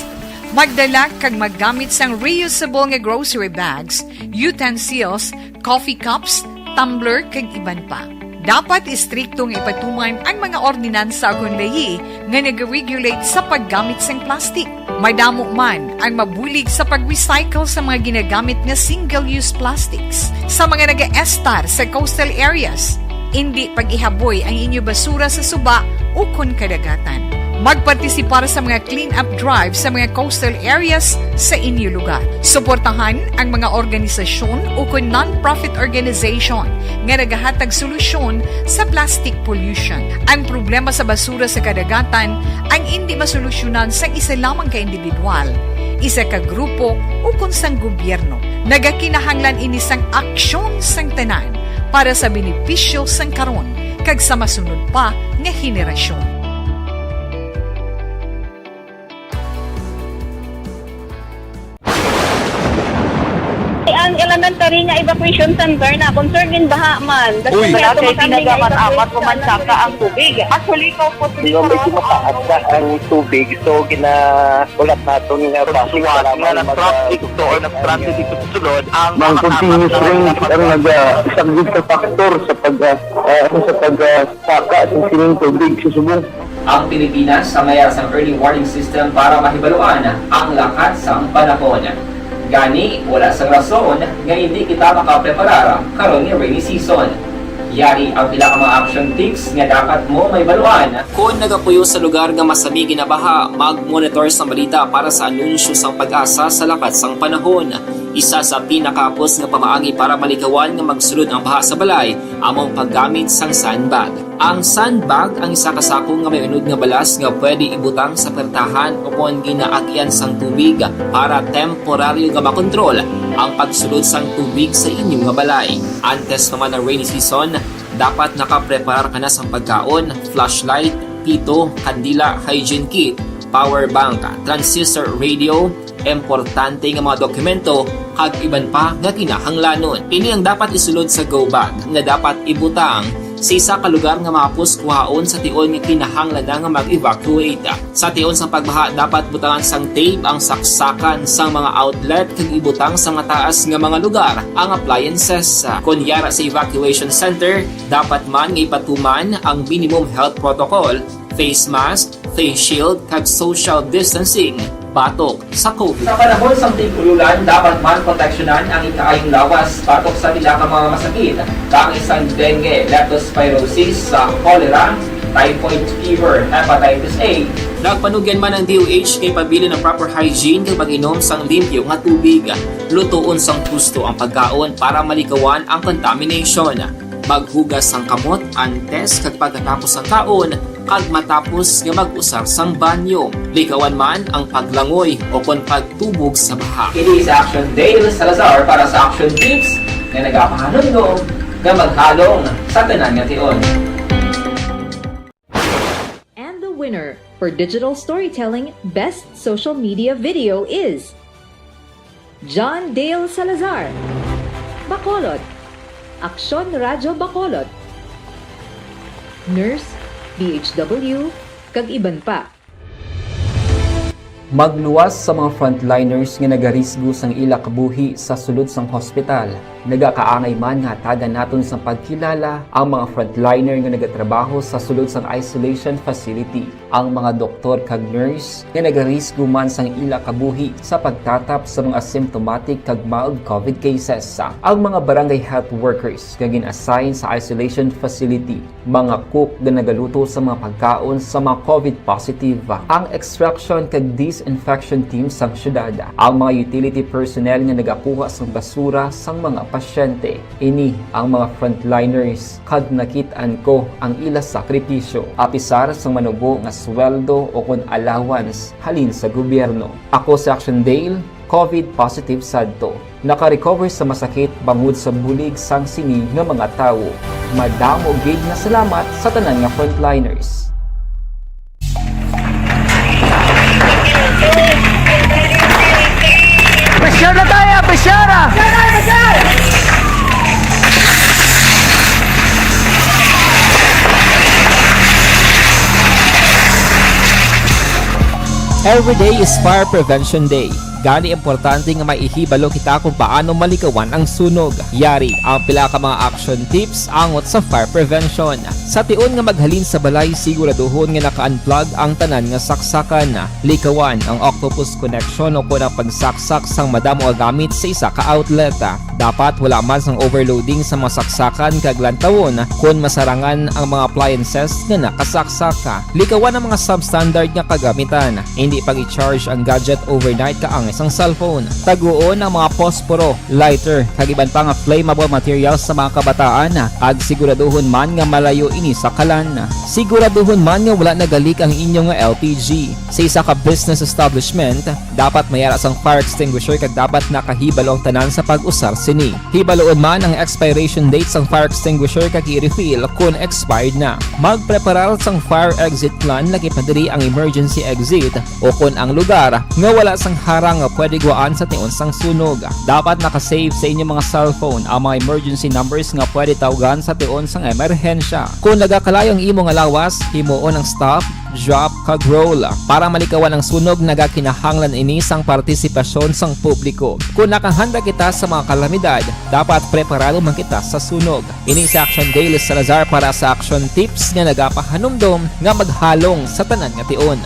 Magdala kag maggamit sang reusable nga grocery bags, utensils, coffee cups, tumbler kag iban pa. Dapat istriktong ipatuman ang mga ordinansa akong lahi nga nag-regulate sa paggamit ng plastic. Madamo man ang mabulig sa pag-recycle sa mga ginagamit na single-use plastics. Sa mga nag-estar sa coastal areas, hindi pag-ihaboy ang inyo basura sa suba o kon kadagatan. Magpartisipar sa mga clean-up drive sa mga coastal areas sa inyo lugar. Suportahan ang mga organisasyon o kung non-profit organization nga nagahatag solusyon sa plastic pollution. Ang problema sa basura sa kadagatan ang hindi masolusyonan sa isa lamang ka individual, isa ka grupo o kung sang gobyerno. Nagakinahanglan ini sang aksyon sang tanan para sa benepisyo sang karon kag sa masunod pa nga henerasyon. Ang elementary nga evacuation center na concern din baha man. Uy. Wala Kaya pinagamat-amat kumansaka ang tubig. Actually, ikaw po Yung medyo mataas na ang tubig, so ginaulat natin nga pasuwat nga nag-traffic to or nag-transit dito sa sulod ang continuous rain ang nag-subject sa factor sa pagsaka sa sining tubig sa subong. Ang Pilipinas sa mayar sa early warning system para mahibaluan ang lakat sa panahon. Gani, wala sa rason nga hindi kita makapreparar karon ni rainy season. Yari ang pila ka mga action tips nga dapat mo may baluan. Kung nagapuyo sa lugar nga masabi ginabaha, mag-monitor sa balita para sa anunsyo sang pag-asa sa lakat sang panahon. Isa sa pinakapos nga pamaagi para malikawan nga magsulod ang baha sa balay, among paggamit sang sandbag. Ang sandbag ang isa kasakong nga may unod nga balas nga pwede ibutang sa pertahan upon ginaagyan sang tubig para temporaryo nga makontrol ang pagsulod sang tubig sa inyong nga balay. Antes naman ng rainy season, dapat nakapreparar ka na sa pagkaon, flashlight, pito, kandila, hygiene kit, power bank, transistor radio, importante nga mga dokumento, kag iban pa nga kinahanglanon. Ini ang dapat isulod sa go bag nga dapat ibutang sa isa ka lugar nga mapos kuhaon sa tion nga kinahanglan nga mag-evacuate. Sa tion sa pagbaha dapat butangan sang tape ang saksakan sang mga outlet kag ibutang sa nga taas nga mga lugar ang appliances. Kunyara sa evacuation center, dapat man nga ipatuman ang minimum health protocol, face mask, face shield kag social distancing batok sa COVID. Sa panahon sa tigululan, dapat man proteksyonan ang ikaayong lawas batok sa pila ka mga masakit. Kang isang dengue, leptospirosis, cholera, typhoid fever, hepatitis A. Nagpanugyan man ang DOH kay pabili ng proper hygiene kay pag-inom sang limpyo nga tubig. Lutuon sang gusto ang pagkaon para malikawan ang contamination. Maghugas sang kamot antes kag pagkatapos ang kaon kag matapos nga mag-usar sang banyo. Likawan man ang paglangoy o kon pagtubog sa baha. Kini sa Action Dale Salazar para sa action tips na nagapahanong nga maghalong sa tanan nga tion. For digital storytelling, best social media video is John Dale Salazar, Bacolod, Aksyon Radyo Bacolod, Nurse, DHW, kag iban pa. Magluwas sa mga frontliners nga nagarisgo sang ila kabuhi sa sulod sang hospital. Nagakaangay man nga tagan naton sa pagkilala ang mga frontliner nga nagatrabaho sa sulod sang isolation facility. Ang mga doktor kag nurse nga nagarisgo man sang ila kabuhi sa pagtatap sa mga asymptomatic kag mild COVID cases. Ang mga barangay health workers nga gin-assign sa isolation facility, mga cook nga nagaluto sa mga pagkaon sa mga COVID positive, ang extraction kag disinfection team sang syudad, ang mga utility personnel nga nagakuha sang basura sang mga pasyente. Ini ang mga frontliners kag nakitaan ko ang ila sakripisyo apisar sang manubo nga sweldo o kun allowance halin sa gobyerno. Ako si Action Dale, COVID positive sadto. Naka-recover sa masakit bangod sa bulig sang sini nga mga tawo. Madamo gid nga salamat sa tanan nga frontliners. Pressure na tayo! Pressure na! Every day is Fire Prevention Day. Gani importante nga maihibalo kita kung paano malikawan ang sunog. Yari ang pila ka mga action tips angot sa fire prevention. Sa tion nga maghalin sa balay, siguraduhon nga naka-unplug ang tanan nga saksakan. Likawan ang octopus connection o kung ang pagsaksak sang madamo nga gamit sa isa ka outlet. Dapat wala man sang overloading sa mga saksakan kag lantawon kung masarangan ang mga appliances nga nakasaksaka. Likawan ang mga substandard nga kagamitan. Hindi pag i-charge ang gadget overnight kaang isang cellphone. Taguon ang mga posporo, lighter, kag iban pa nga flammable materials sa mga kabataan. Ag siguraduhon man nga malayo ini sa kalan. Siguraduhon man nga wala nagalik ang inyong nga LPG. Sa isa ka business establishment, dapat mayara sang fire extinguisher kag dapat nakahibalo ang tanan sa pag-usar sini. Hibaloon man ang expiration date sang fire extinguisher kag i-refill kung expired na. Magpreparar sang fire exit plan lagi padiri ang emergency exit o kung ang lugar nga wala sang harang nga pwede guwaan sa tion sang sunog. Dapat nakasave sa inyong mga cellphone ang mga emergency numbers nga pwede tawagan sa tion sang emerhensya. Kung nagakalayo ang imong lawas, himuon ang stop, drop, kag roll. Para malikawan ang sunog, nagakinahanglan ini sang partisipasyon sang publiko. Kung nakahanda kita sa mga kalamidad, dapat preparado man kita sa sunog. Ini sa Action Dale Salazar para sa action tips nga nagapahanumdom nga maghalong sa tanan nga tion.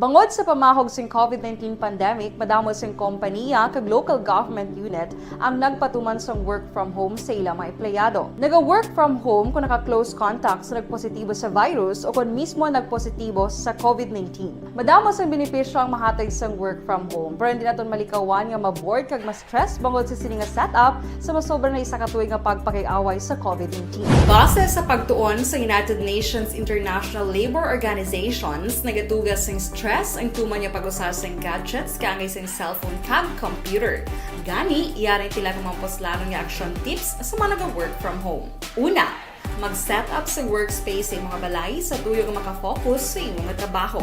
Bangod sa pamahog sing COVID-19 pandemic, madamo sing kompanya kag local government unit ang nagpatuman sang work from home sa ilang mga empleyado. Naga-work from home kung naka-close contact sa nagpositibo sa virus o kung mismo nagpositibo sa COVID-19. Madamo sang benepisyo ang mahatag sang work from home, pero hindi naton malikawan nga ma-bored kag ma-stress bangod sa sini nga setup sa masobra na isa ka tuig nga pagpakiaway sa COVID-19. Base sa pagtuon sa United Nations International Labor Organizations, nagatugas sing stress ang tuman niya pag-usar sa gadgets kaangay sa cellphone kag computer. Gani, iyarin tila kung mga poslanong nga action tips sa mga nag-work from home. Una, mag-set up sa workspace sa mga balay sa tuyo nga makafocus sa imong trabaho.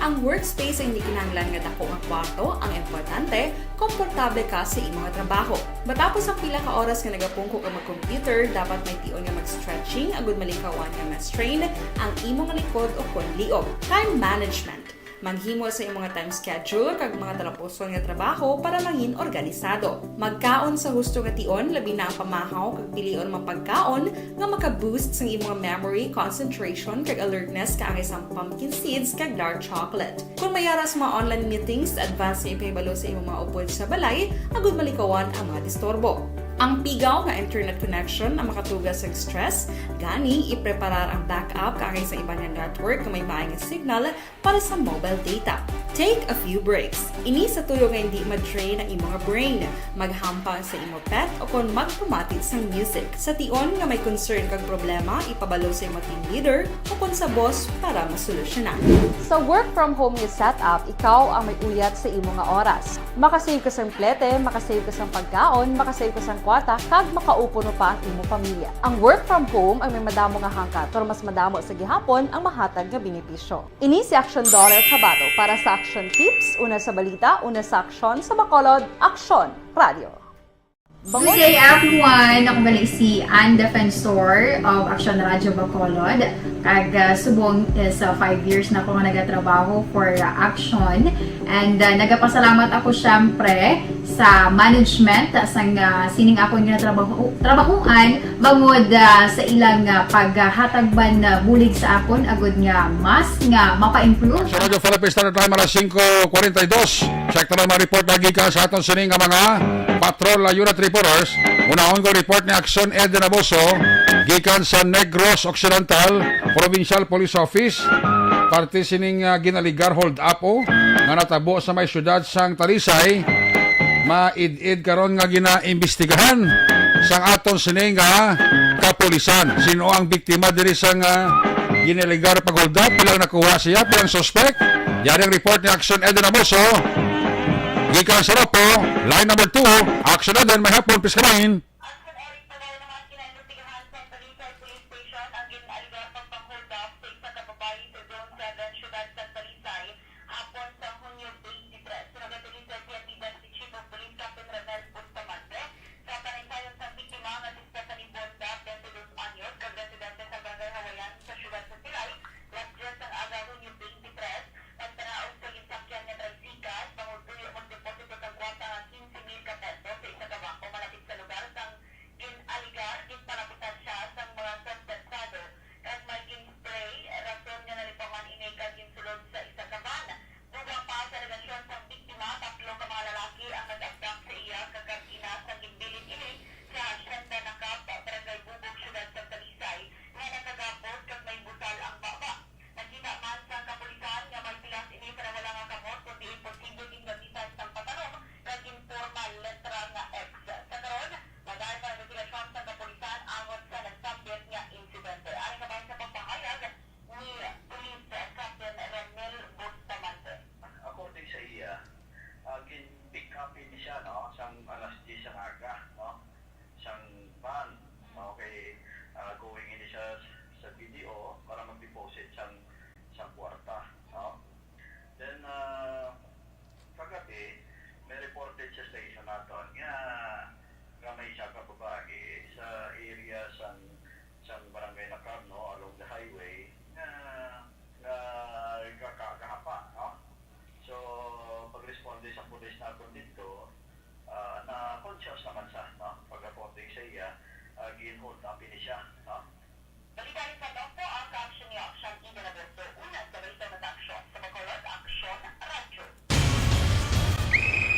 Ang workspace ay hindi kinahanglan nga dako nga kwarto, ang importante, komportable ka sa imong trabaho. Matapos ang pila ka oras nga nagapungko ka mag-computer, dapat may tion nga mag-stretching agud malikawan nga ma-strain ang imong likod o kon liog. Time management. Maghimo sa imong time schedule kag mga talapuson nga trabaho para mangin organisado. Magkaon sa husto nga tion, labi na ang pamahaw kag pilion mga pagkaon nga maka-boost sa imong memory, concentration kag alertness kaangay sa pumpkin seeds kag dark chocolate. Kung mayara sa mga online meetings, advance nga ipahibalo sa imong mga upod sa balay, agud malikawan ang mga disturbo. Ang pigaw nga internet connection ang makatugas sa stress, gani ipreparar ang backup kaangay sa ibang network na may maayong signal para sa mobile data. Take a few breaks. Ini sa tuyo nga hindi ma-drain ang imong brain, maghampang sa imo pet o kung magpamati sa music. Sa tion nga may concern kag problema, ipabalo sa imo team leader o kung sa boss para masolusyonan. Sa work from home nga setup, ikaw ang may uyat sa imo nga oras. Makasave ka sa plete, makasave ka sa pagkaon, makasave ka sa kwata, kag makaupo no pa ang imo pamilya. Ang work from home ay may madamo nga hangkat, pero mas madamo sa gihapon ang mahatag nga benepisyo. Ini si Action Dollar Kabato para sa Action Tips, una sa balita, una sa aksyon sa Bacolod, Aksyon Radio. Good day everyone! Ako balik si Ann Defensor of Action Radio Bacolod. Kag subong is 5 years na ako nga nagatrabaho for Action. And nagapasalamat ako syempre sa management sang sining ako nga trabahuan bangod sa ilang paghatagban bulig sa akon agud nga mas nga mapa-improve. Sa Radio Philippines Standard Time alas 5:42. Check na mga report lagi ka sa aton sining nga mga patrol unit reporters. Unahon ko report ni Action Ed Naboso gikan sa Negros Occidental Provincial Police Office. Parte sining ginaligar hold up nga natabo sa may syudad sang Talisay. Maid-id karon nga ginaimbestigahan sang aton sining nga kapulisan. Sino ang biktima diri sang ginaligar pag hold up? Pilang nakuha siya, pilang suspect. Yan ang report ni Action Ed Naboso. Gikan sa Ropo, line number 2, Action Ed, may hapon, piskalain.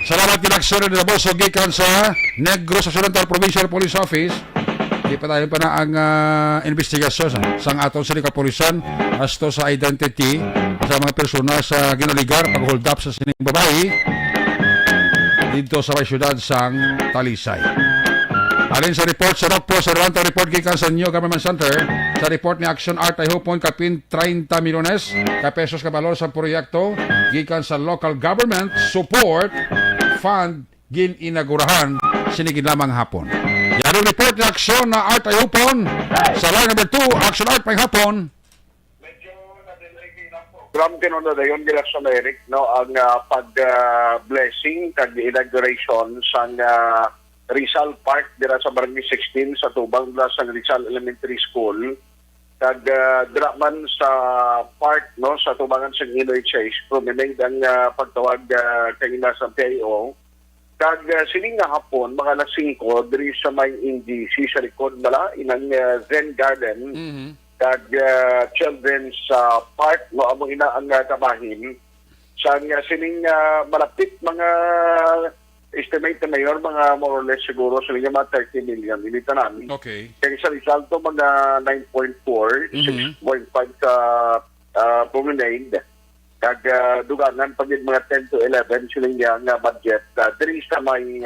Salamat kay Action Ed Naboso gikan sa Negros Occidental Provincial Police Office. Di pa tayo pa na ang investigasyon sang aton sa kapulisan asto sa identity sa mga persona sa ginaligar pag hold up sa sining babae dito sa may syudad sang Talisay. Alin sa report sa Rockpo sa Relanta report gikan sa New Government Center sa report ni Action Art ay hupon kapin 30 milyones ka pesos ka balor sa proyekto gikan sa local government support fund gin-inagurahan sinigid lamang hapon. Yan ang report ni Action na Art ay hupon sa line number 2 Action Art pang hapon. Grabe no na dayon Action Eric no ang pag-blessing kag inauguration sang Rizal Park dira sa Barangay 16 sa Tubang sa Rizal Elementary School. Kag draman sa park no sa Tubangan sa Iloy Chase prominent ang pagtawag kanina sa PIO. Kag sining nga hapon mga alas 5 diri sa may NGC sa likod nala inang Zen Garden. Kag children's park no amo ina ang tabahin sa sining malapit mga estimate na mayor, mga more or less siguro sa mga 30 million. Inita namin. Okay. Kaya sa Rizal to mga 9.4, 6.5 ka promenade. kag dugangan pag yung mga 10 to 11 sila nga budget diri sa may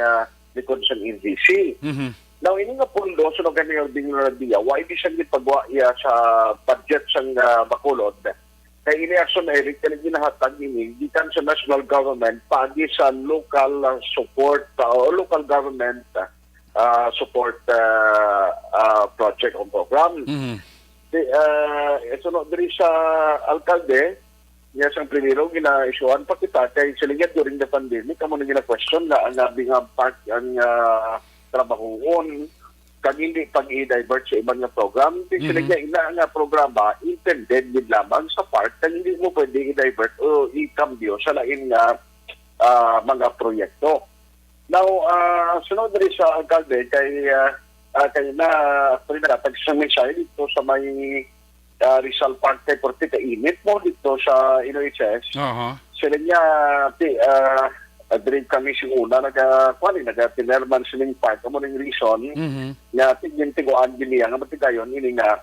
likod sa NGC. Now, ini nga pundo, so nung ganyan yung dingradia, why di siya gipagawa iya sa budget sang Bacolod? Kaya ini action Eric, kaya ginahatag ini, gikan sa national government, pagi sa local support, o local government support project o program. Sunod diri sa alkalde, niya sang primero, gina-issuean pa kita, kaya sila nga during the pandemic, kamo na gina-question na ang nabing part, ang trabahoon, kag hindi pag-i-divert sa ibang nga program. Sila nga programa, intended din lamang sa part, kag hindi mo pwede i-divert o i-cambio sa lain nga mga proyekto. Now, sunod rin sa alkalde, kay na pinatag sa mensahe dito sa may Rizal Park, kay Porte, kainit mo dito sa NOHS. Sila niya, drink kami siguna, nag-tinerman siling park, kamo ng reason, na tigyan-tiguan giniya, nga matigayon, ini nga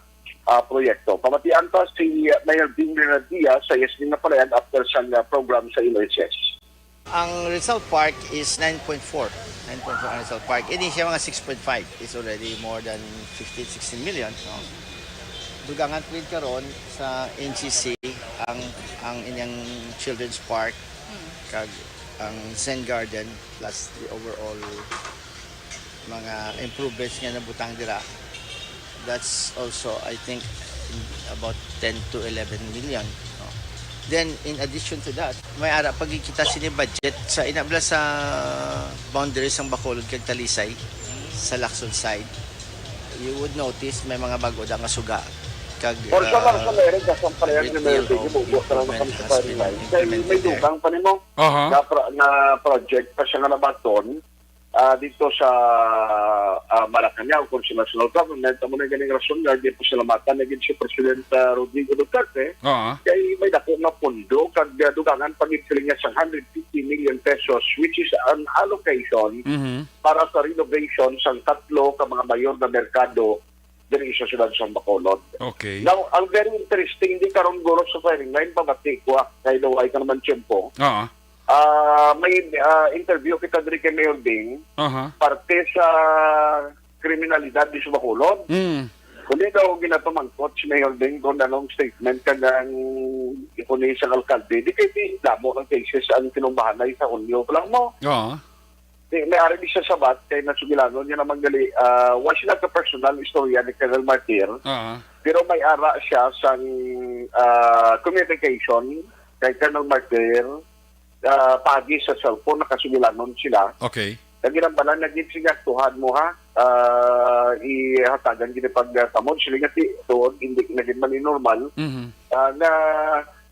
proyekto. Pamatian pa si Mayor Bing Renadia sa Yesling na palayan after sa program sa NOHS. Ang Rizal Park is 9.4 ang Rizal Park. Ini siya mga 6.5. It's already more than 15-16 million. So, dugangan tweet karon sa NCC ang inyang children's park kag ang Zen Garden plus the overall mga improvements nga nabutang dira. That's also, I think, about 10 to 11 million. Then, in addition to that, may ara pagkikita sini budget sa inabla sa boundaries ng Bacolod kag Talisay sa Lacson side. You would notice may mga bago da nga suga kag Or sa lang sa meron sa palayag ni Mayor Bing ibubuot na naman kami sa Paris. Kaya may dugang pa nimo na project pa siya nga nabaton dito sa Malacanang kung sa national government. Amo na ganing rason nga di po salamatan naging si President Rodrigo Duterte. Kaya may dako nga pondo kag dugangan pagit sila nga sa 150 million pesos which is an allocation para sa renovation sa tatlo ka mga mayor na merkado diri sa siyudad sa Bacolod. Okay. Now, ang very interesting, hindi karon guro sa firing line, pamati ko kaya daw ay ka naman tiyempo. May interview kita diri kay Mayor Bing, parte sa kriminalidad di sa Bacolod. Kundi daw ginapamangkot si Mayor Bing kung anong statement kanang ipuni sa alkalde. Di kayo damo ng cases ang kinumbahanay sa Hunyo pa lang mo. May ari di siya sabat kay nasugilanon niya naman gali wa sila ka personal istorya ni Colonel Martir pero may ara siya sa communication kay Colonel Martir pagi sa cellphone nakasugilanon sila. Okay. Naginambalan naging sigatuhan mo ha ihatagan gini pagtamod sila nga doon hindi naging mali normal na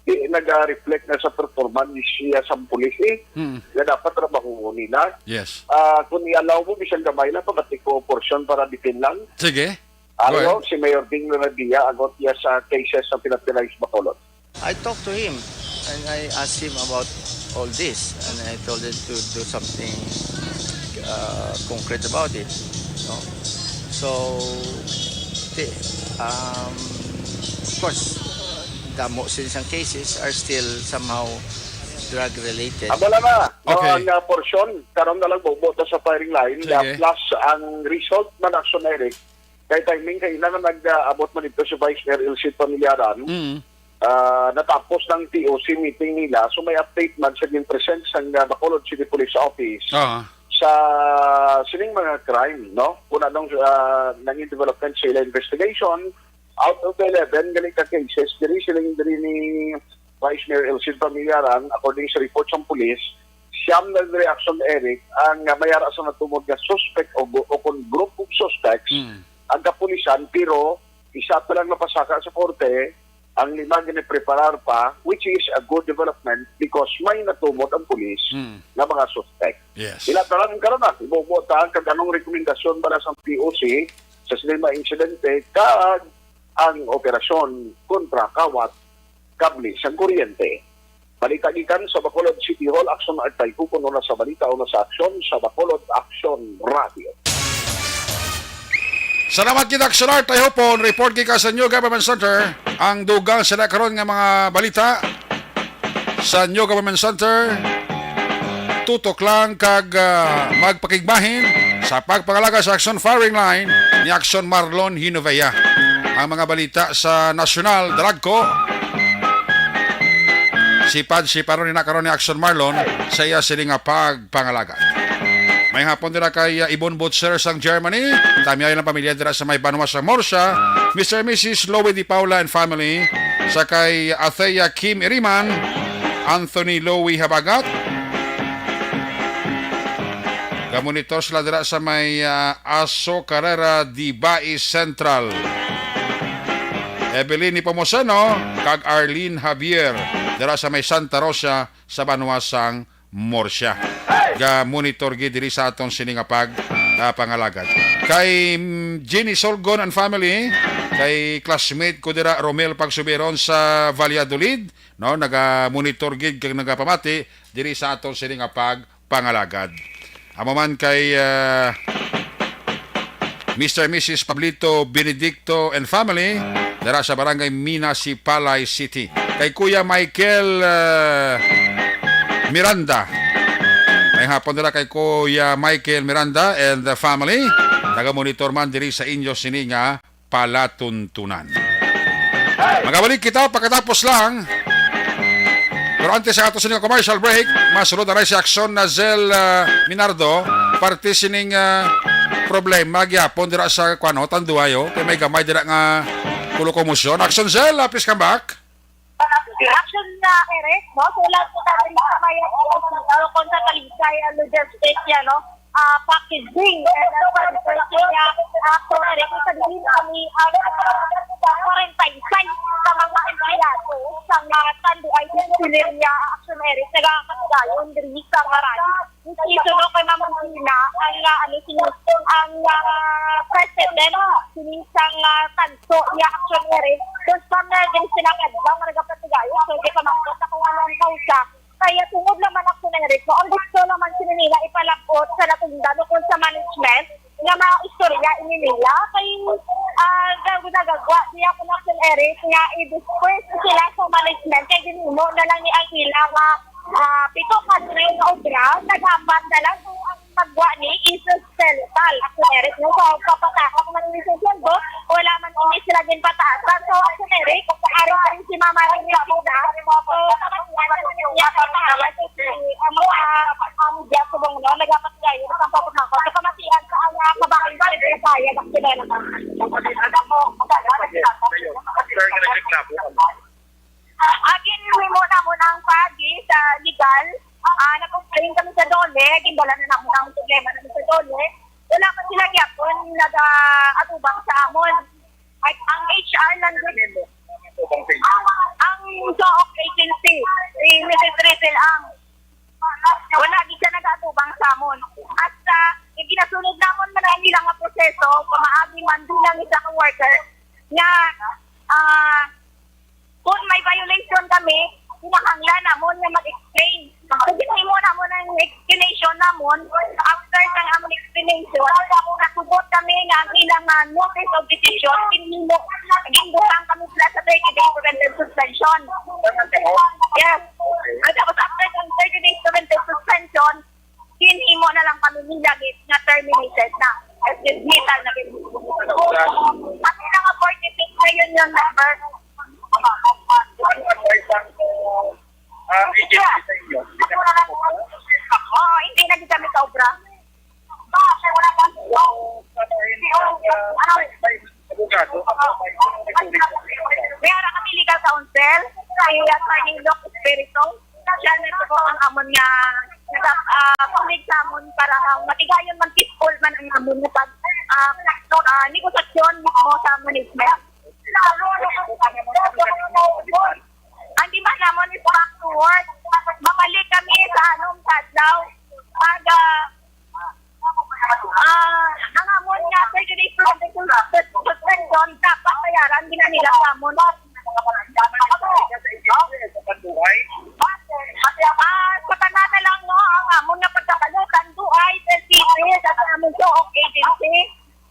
nag-reflect na sa performance siya sa pulis na dapat trabaho nila. Yes. Kung i-allow mo, bisang gamay na, pabati ko portion para bitin lang. Sige. Ano, si Mayor Bing Renadia, agot niya sa cases sa pinagpinay sa Bacolod. I talked to him and I asked him about all this and I told him to do something concrete about it. So, of course, damo silang cases are still somehow drug-related. Wala na. Okay. Ang portion, karon na lang bubuto sa firing line, plus ang result man action Eric, kay timing kay na nag-abot man dito sa Vice Mayor Elsie Pamilyaran, natapos ng TOC meeting nila, so may update man sa present sa Bacolod City Police Office sa sining mga crime, no? Kung anong naging development sila investigation, out of 11, galing ka cases, diri ni Vice Mayor Elsie Pamilyaran, according sa report ng police, siyam na reaction Eric, ang mayara sa natumod nga suspect o kung group of suspects, ang kapulisan, pero isa pa lang napasaka sa korte, ang lima ginipreparar pa, which is a good development because may natumod ang pulis na mga suspect. Yes. Ilataran ka na, ibubutan kag anong rekomendasyon para sa POC sa sinima insidente kag ang operasyon kontra kawat kable sa kuryente. Balita-ikan sa Bacolod City Hall, Action at Tayko, kuno na sa balita o na sa aksyon sa Bacolod Action Radio. Salamat kita Action Art. I hope on report kita sa New Government Center ang dugang sila karon nga mga balita sa New Government Center. Tutok lang kag magpakigbahin sa pagpangalaga sa Action Firing Line ni Action Marlon Hinovea. Ang mga balita sa National Dragco. Sipad si paron ni nakaroon ni Action Marlon sa iya sila nga pagpangalaga. May hapon dira kay Ibon Butzer sang Germany. Tamiyay ng pamilya dira sa may Banwa sa Morsha. Mr. and Mrs. Lowe Di Paula and family. Sa kay Athea Kim Iriman. Anthony Lowe Habagat. Gamonitor sila dira sa may Aso Carrera di Bai Central. Evelyn Pomoseno kag Arlene Javier dira sa may Santa Rosa sa Banuasang Morsha. Ga-monitor gid diri sa atong sininga pangalagad. Kay Jenny Solgon and family, kay classmate ko dira Romel Pagsubiron sa Valladolid, no, naga-monitor gid kag nagapamati diri sa atong sininga pangalagad. Amo man kay Mr. and Mrs. Pablito Benedicto and family dara sa barangay Minasi Palay City. Kay Kuya Michael Miranda. May hapon dira kay Kuya Michael Miranda and the family. Naga-monitor man diri sa inyo sini nga palatuntunan. Magabalik kita pagkatapos lang. Pero antes sa ato sining commercial break, masulod na rin si Action Nazel Minardo, parte sining problema gyapon dira sa Tanduayo, kay may gamay dira nga kulo-komosyon. Action Zel, please come back. Action na Eric, no? So lahat po natin sa mayan kung sa Talisay, logistics, no? Packaging, and pag-purchasing niya, Action Eric, sabihin kami, 45 sa mga empleyado sa Tanduay, sinir niya, Action Eric, nagkakasigayon, diri sa Marami. Isuno kay Mamangina, ang president, sinisang tanso niya, Action Eric, doon sa mga din sinakadbang, nagkakasigayon, so hindi pa makot na kung anong kausa. Kaya tungod naman Action Eric, no, ang gusto naman sinila ipalapot sa natundano kung sa management, nga mga istorya inila, kay gagwa niya kung Action Eric, nga i-disperse sila sa management, kaya ginuno na lang ni Angela nga pito ka rin na obra, naghambat na lang kung ang magwa ni Isus Celtal. Action Eric, no, so papatakak man ni Susan do, wala man ini sila din pataasan. So Action Eric, ari rin si Mama rin nila muna, so niya pataasan ang mga media subong no, nagapat kayo, ang papunako, sa kamatian sa ang kabahay ba, rin kaya, Action Eric. Agin mo na mo ng pagi sa legal, nag-complain kami sa Dole, gimbala na naman ang problema namin sa Dole. Wala pa sila gyapon nag-atubang sa amon. At ang HR lang din, ang SOOC agency, si Mrs. Rizel ang wala din siya nag-atubang sa amon. At ginasunod namon man ang ilang proseso, pamaagi man bilang isang worker, na kung may violation kami, pinakangla namon na mag-explain. So, ginahin mo namon ang explanation namon. After ng among explanation, nasubot kami ng ilang notice of decision. Ginbutang kami sila sa 30-day preventive suspension. Yes. At tapos after ng 30 days preventive suspension, hinimo na lang kami nilagit na terminated na. As dismissal na rin. At ilang 46 ngayon yung number. Hindi na di kami kaobra. Mayroon kami legal counsel kay Attorney Doc Espirito. Siya nito po ang amon nga kulig sa amon para matigayon man peaceful man ang amon nga negosasyon mo sa management. Ang di ba naman is back to work. Mabalik kami sa anong tadlaw. Pag ang amon nga 30 days suspension, dapat bayaran din na nila sa amon. Sa tanata lang no, ang amon nga pagkakalutan duay, LCC, sa amon SOOC agency,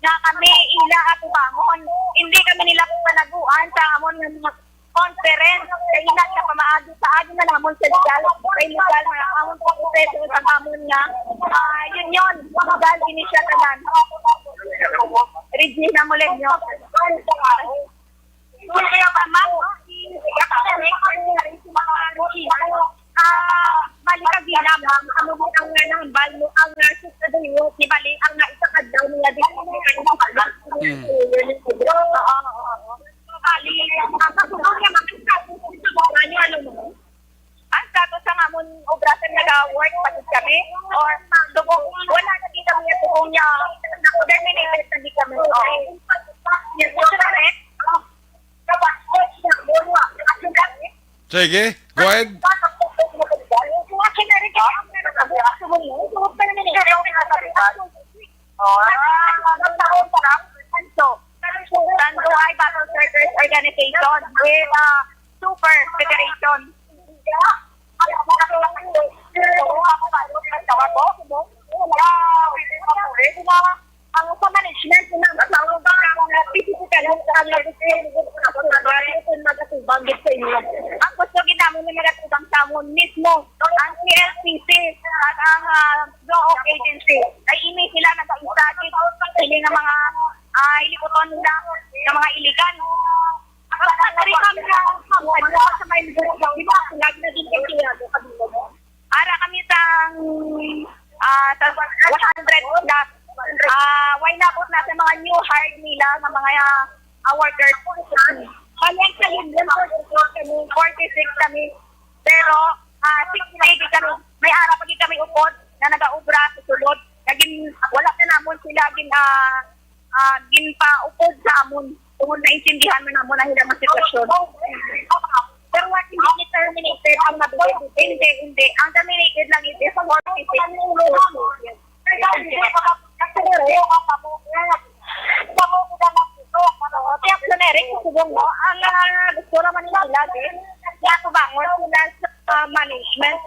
na kami ila at bangon. Hindi kami nila panaguan sa amon nga conference. Kaya ina siya pamaagi sa atin na namon sa legal, kay legal na amon po proseso sa amon nga yun legal initial tanan. Regina Moleño. Kaya ma'am, malikagina ma'am, amo mo ang nambal mo ang susunod ni bali ang naisakad daw niya dito sa kanila. Bali, ang pagsusunod niya ang status sa amon obrasan nag-work pagod kami or wala na kita niya kung niya na-terminated na di kami. Sige, go ahead. Tanduay Battle Strikers Organization with Super Federation. Ang sa management na ang banggit sa inyo. Ang gusto ginamon na magatubang tamon mismo ang CLCC at ang GOOC agency ay ini sila nag-isagit sila ng mga iliputon nila ng mga iligan. Ara kami sa 100 plus. Why not na sa mga new hired nila ng mga workers. Kanyang sa Lindon, 46 kami. Pero 6 kami, may araw pagi kami upod na nag-aubra sa sulod. Wala na namon sila ginpa-upod sa amon. Kung naintindihan mo na mo na hilang ang sitwasyon. Pero what hindi terminated ang nabigay? Hindi. Ang terminated lang ito sa work visit. Ang gusto naman nila din, yato bangon sila sa management,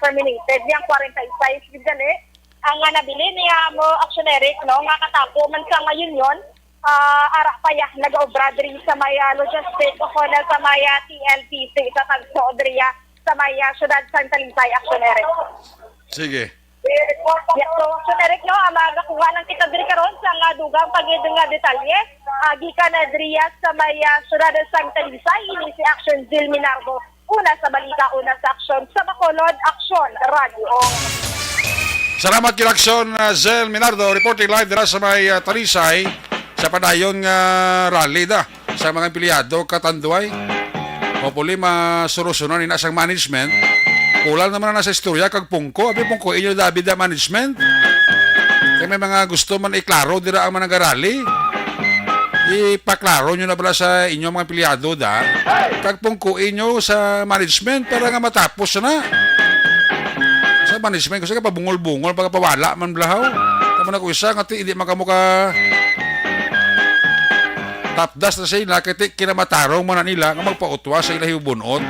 terminated, yung 45 bigdali. Ang nabili niya mo actionary, nga katapo man sa ngayon yun, arak pa ya, nag-obra diri sa maya logistic o na sa maya TLPC sa Tagsoodria sa maya Syudad Santa Lisay actionary. Sige. So, actionary ang magakuha lang kita diri karon sa nga dugang pagidong nga detalye. Gikan na diri sa maya Syudad Santa Lisay ini si Action Jill Minardo. Una sa balita, una sa aksyon sa Bacolod Action Radio. Salamat kay Aksyon Zel Minardo, reporting live dira sa may Talisay sa padayon nga rally da sa mga empleyado katanduay. Hopefully masolusyonan ina sang management. Kulang naman na sa istorya kag pungko, abi pungko inyo David da management. Kay may mga gusto man iklaro dira ang mga rally. Ipaklaro nyo na pala sa inyo mga empleyado da kag pungko inyo sa management para nga matapos na. Sa management kasi ka pabungol-bungol pagkapawala man blahaw. Tama na ko isa nga hindi makamuka tapdas na sila kaya kinamatarong mo na nila nga magpautwa sa ilahi bunot.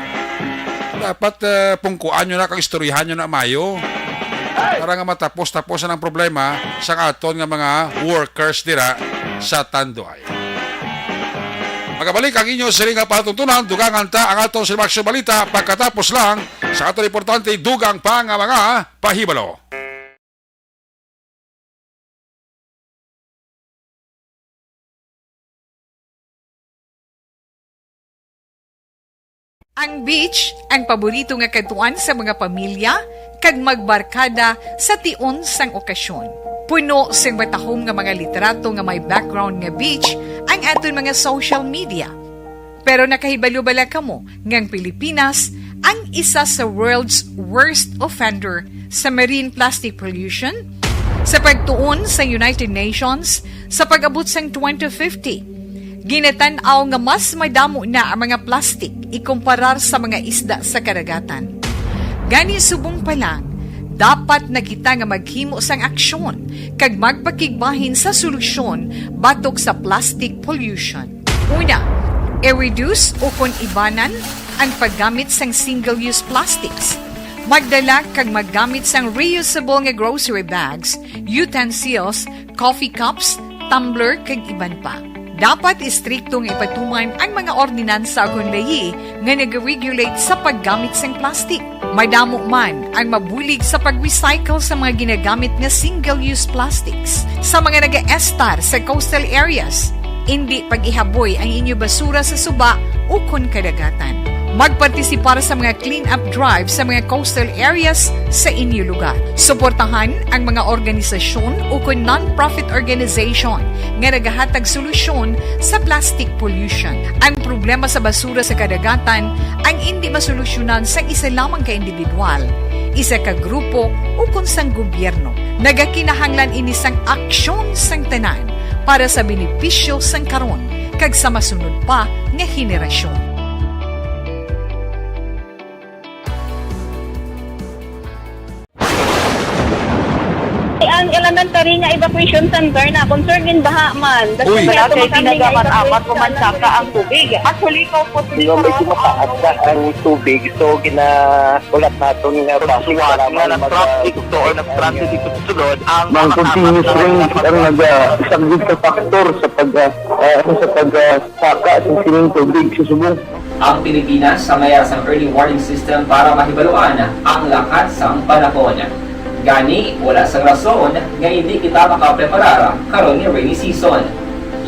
Dapat pungkuan nyo na kang istoryahan nyo na mayo para nga matapos-tapos ang problema sa aton nga mga workers dira sa Tanduay. Magabalik ang inyo sa ringa patutunan, dugang anta ang atong Silmaksyon Balita pagkatapos lang sa atong importante dugang pa nga mga pahibalo. Ang beach ang paborito nga katuan sa mga pamilya kag magbarkada sa tion sang okasyon. Puno sang batahom nga mga literato nga may background nga beach ang aton mga social media. Pero nakahibalo bala kamo nga ang Pilipinas ang isa sa world's worst offender sa marine plastic pollution? Sa pagtuon sa United Nations sa pag-abot sang 2050, ginatanaw nga mas madamo na ang mga plastik ikumparar sa mga isda sa karagatan. Gani subong pa lang, dapat na kita nga maghimo sang aksyon kag magpakigbahin sa solusyon batok sa plastic pollution. Una, i-reduce o kon ibanan ang paggamit sang single-use plastics. Magdala kag maggamit sang reusable nga grocery bags, utensils, coffee cups, tumbler kag iban pa. Dapat istriktong ipatuman ang mga ordinansa akong layi nga nag-regulate sa paggamit ng plastic. Madamo man ang mabulig sa pag-recycle sa mga ginagamit nga single-use plastics. Sa mga nag-estar sa coastal areas, hindi pag-ihaboy ang inyo basura sa suba o kon kadagatan. Magpartisipar sa mga clean-up drive sa mga coastal areas sa inyo lugar. Suportahan ang mga organisasyon o kung non-profit organization nga nagahatag solusyon sa plastic pollution. Ang problema sa basura sa kadagatan ang hindi masolusyonan sa isa lamang ka individual, isa ka grupo o kung sang gobyerno. Nagakinahanglan ini sang aksyon sang tanan para sa benepisyo sang karon kag sa masunod pa nga henerasyon. Ang elementary nga evacuation center na concern din baha man. Uy. Kaya tinagamat-amat kumansaka ang tubig. Actually, ko po Medyo mataas na ang tubig. So, ginaulat natin nga basiwala nga ng traffic to or nag-traffic dito sa sulod. Ang continuous rain ang isang good factor sa pagsaka at sining tubig sa subong. Ang Pilipinas sa maya sa early warning system para mahibaluan ang lakas ng panahon. Gani, wala sang rason nga hindi kita makapreparar karon ni rainy season.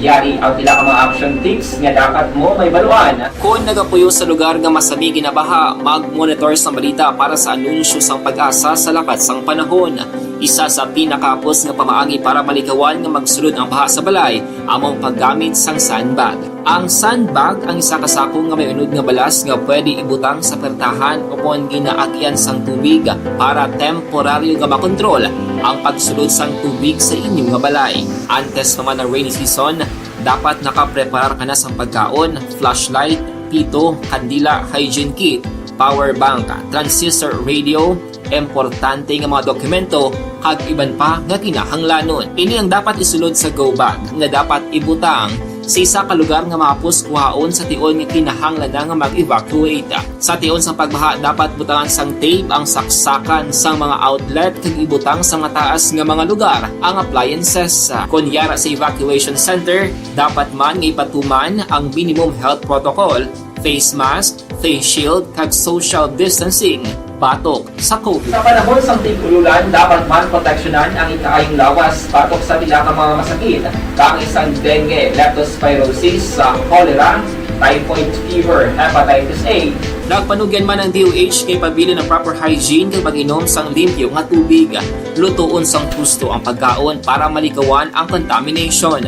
Yari ang pila ka mga action tips nga dapat mo may baluan. Kung nagapuyo sa lugar nga masabi ginabaha, mag-monitor sa balita para sa anunsyo sang pag-asa sa lakat sang panahon. Isa sa pinakapos nga pamaagi para malikawan nga magsulod ang baha sa balay, among paggamit sang sandbag. Ang sandbag ang isa kasakong nga may unod nga balas nga pwede ibutang sa pertahan o kung ginaagyan sang tubig para temporaryo nga makontrol ang pagsulod sang tubig sa inyong nga balay. Antes naman ng rainy season, dapat nakapreparar ka na sang pagkaon, flashlight, pito, kandila, hygiene kit, power bank, transistor radio, importante nga mga dokumento kag iban pa nga kinahanglanon. Ini ang dapat isulod sa go bag nga dapat ibutang sa isa ka lugar nga mapos kuhaon sa tion nga kinahanglan nga mag-evacuate. Sa tion sa pagbaha dapat butangan sang tape ang saksakan sang mga outlet kag ibutang sa mataas nga mga lugar ang appliances. Kunyara sa evacuation center, dapat man nga ipatuman ang minimum health protocol, face mask, face shield kag social distancing batok sa COVID. Sa panahon sa tig-ululan, dapat man proteksyonan ang ikaayong lawas batok sa pila ka mga masakit. Kang isang dengue, leptospirosis, cholera, typhoid fever, hepatitis A. Nagpanugyan man ang DOH kay pabili ng proper hygiene kay pag-inom sang limpyo nga tubig. Lutuon sang gusto ang pagkaon para malikawan ang contamination.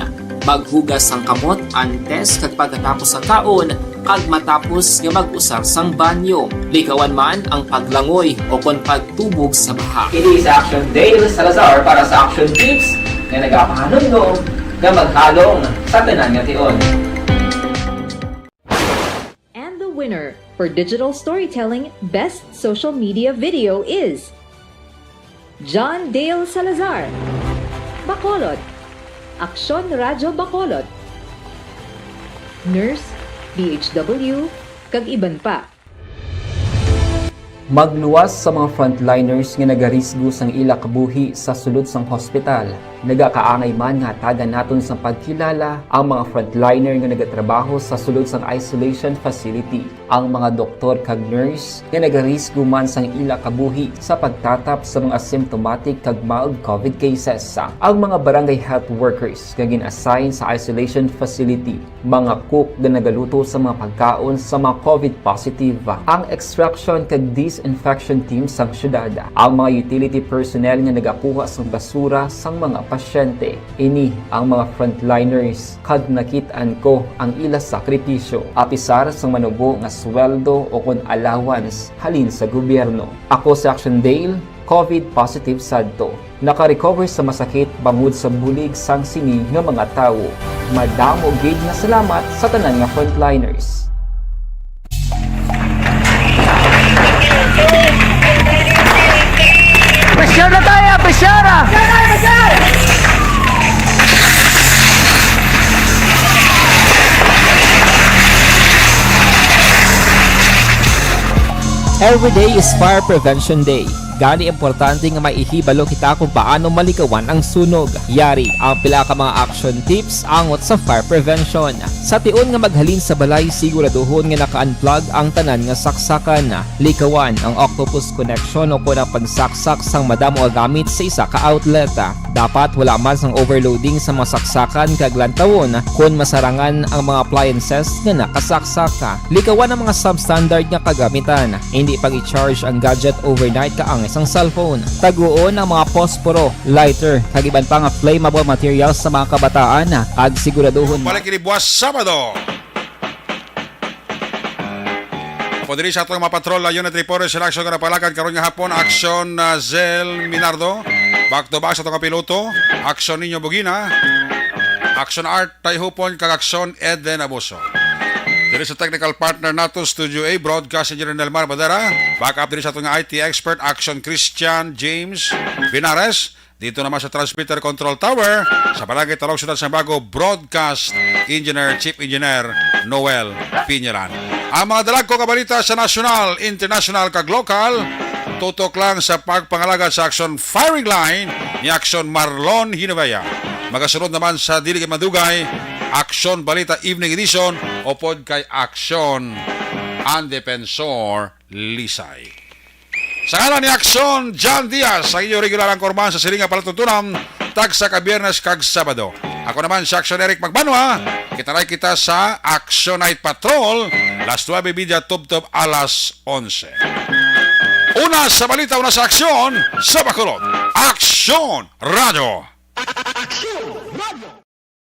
Maghugas sang kamot antes kag pagkatapos ang kaon kag matapos nga mag-usar sang banyo. Likawan man ang paglangoy o kon pagtubog sa baha. Kini sa Action Dale Salazar para sa action tips nga nagapahanundong nga maghalong sa tanan nga tion. And the winner for Digital Storytelling Best Social Media Video is John Dale Salazar, Bacolod, Aksyon Radyo Bacolod, Nurse, DHW, kag iban pa. Magluwas sa mga frontliners nga nagarisgo sang ila kabuhi sa sulod sang hospital. Nagakaangay man nga tagan naton sa pagkilala ang mga frontliner nga nagatrabaho sa sulod sang isolation facility. Ang mga doktor kag nurse nga nagarisgo man sang ila kabuhi sa pagtatap sa mga asymptomatic kag mild COVID cases. Ang mga barangay health workers nga gin-assign sa isolation facility, mga cook nga nagaluto sa mga pagkaon sa mga COVID positive. Ang extraction kag disinfection team sang syudad, ang mga utility personnel nga nagakuha sang basura sang mga pasyente. Ini ang mga frontliners kag nakit-an ko ang ila sakripisyo apisar sang manubo nga sweldo o kon allowance halin sa gobyerno. Ako sa Action Dale, COVID positive sadto. Naka-recover sa masakit bangod sa bulig sang sini nga mga tawo. Madamo gid na salamat sa tanan nga frontliners. Pressure na tayo! Pressure! Every day is Fire Prevention Day. Gani importante nga maihibalo kita kung paano malikawan ang sunog. Yari ang pila ka mga action tips angot sa fire prevention. Sa tion nga maghalin sa balay, siguraduhon nga naka-unplug ang tanan nga saksakan. Likawan ang octopus connection o kung ang pagsaksak sang madamo gamit sa isa ka outlet. Dapat wala man sang overloading sa mga saksakan kag lantawon kung masarangan ang mga appliances nga nakasaksaka. Likawan ang mga substandard nga kagamitan. Hindi pag i-charge ang gadget overnight kaang isang cellphone. Taguon ang mga posporo, lighter, kag iban pa nga flammable materials sa mga kabataan. Ag siguraduhon Balik ini buwas Sabado. Podri sa atong mapatrol Unit Report sa aksyon nga napalakan karon nga hapon aksyon Zel Minardo. Back to back sa itong piloto. Aksyon ninyo Bugina. Aksyon Art Tayhupon kag aksyon Eden Abuso. Diri sa technical partner nato Studio A Broadcast Engineer Nelmar Badera. Back up diri sa itong IT expert aksyon Christian James Binares. Dito naman sa Transmitter Control Tower sa Barangay Talog Ciudad Sambago Broadcast Engineer Chief Engineer Noel Piñeran. Ang mga dalag ko kabalita sa national, international kag local tutok lang sa pagpangalaga sa aksyon firing line ni aksyon Marlon Hinovaya. Magasunod naman sa dili kay madugay aksyon balita evening edition o pod kay aksyon ang Defensor Lisay. Sa ngalan ni Aksyon John Diaz, sa inyo regular ang korban sa silinga palatuntunan, tag sa kabiyernes kag Sabado. Ako naman si Aksyon Eric Magbanwa, kitaray kita sa Aksyon Night Patrol, las 9:30 tub-tub alas 11. Una sa balita, una sa aksyon, sa Bacolod, Aksyon Radio! Aksyon!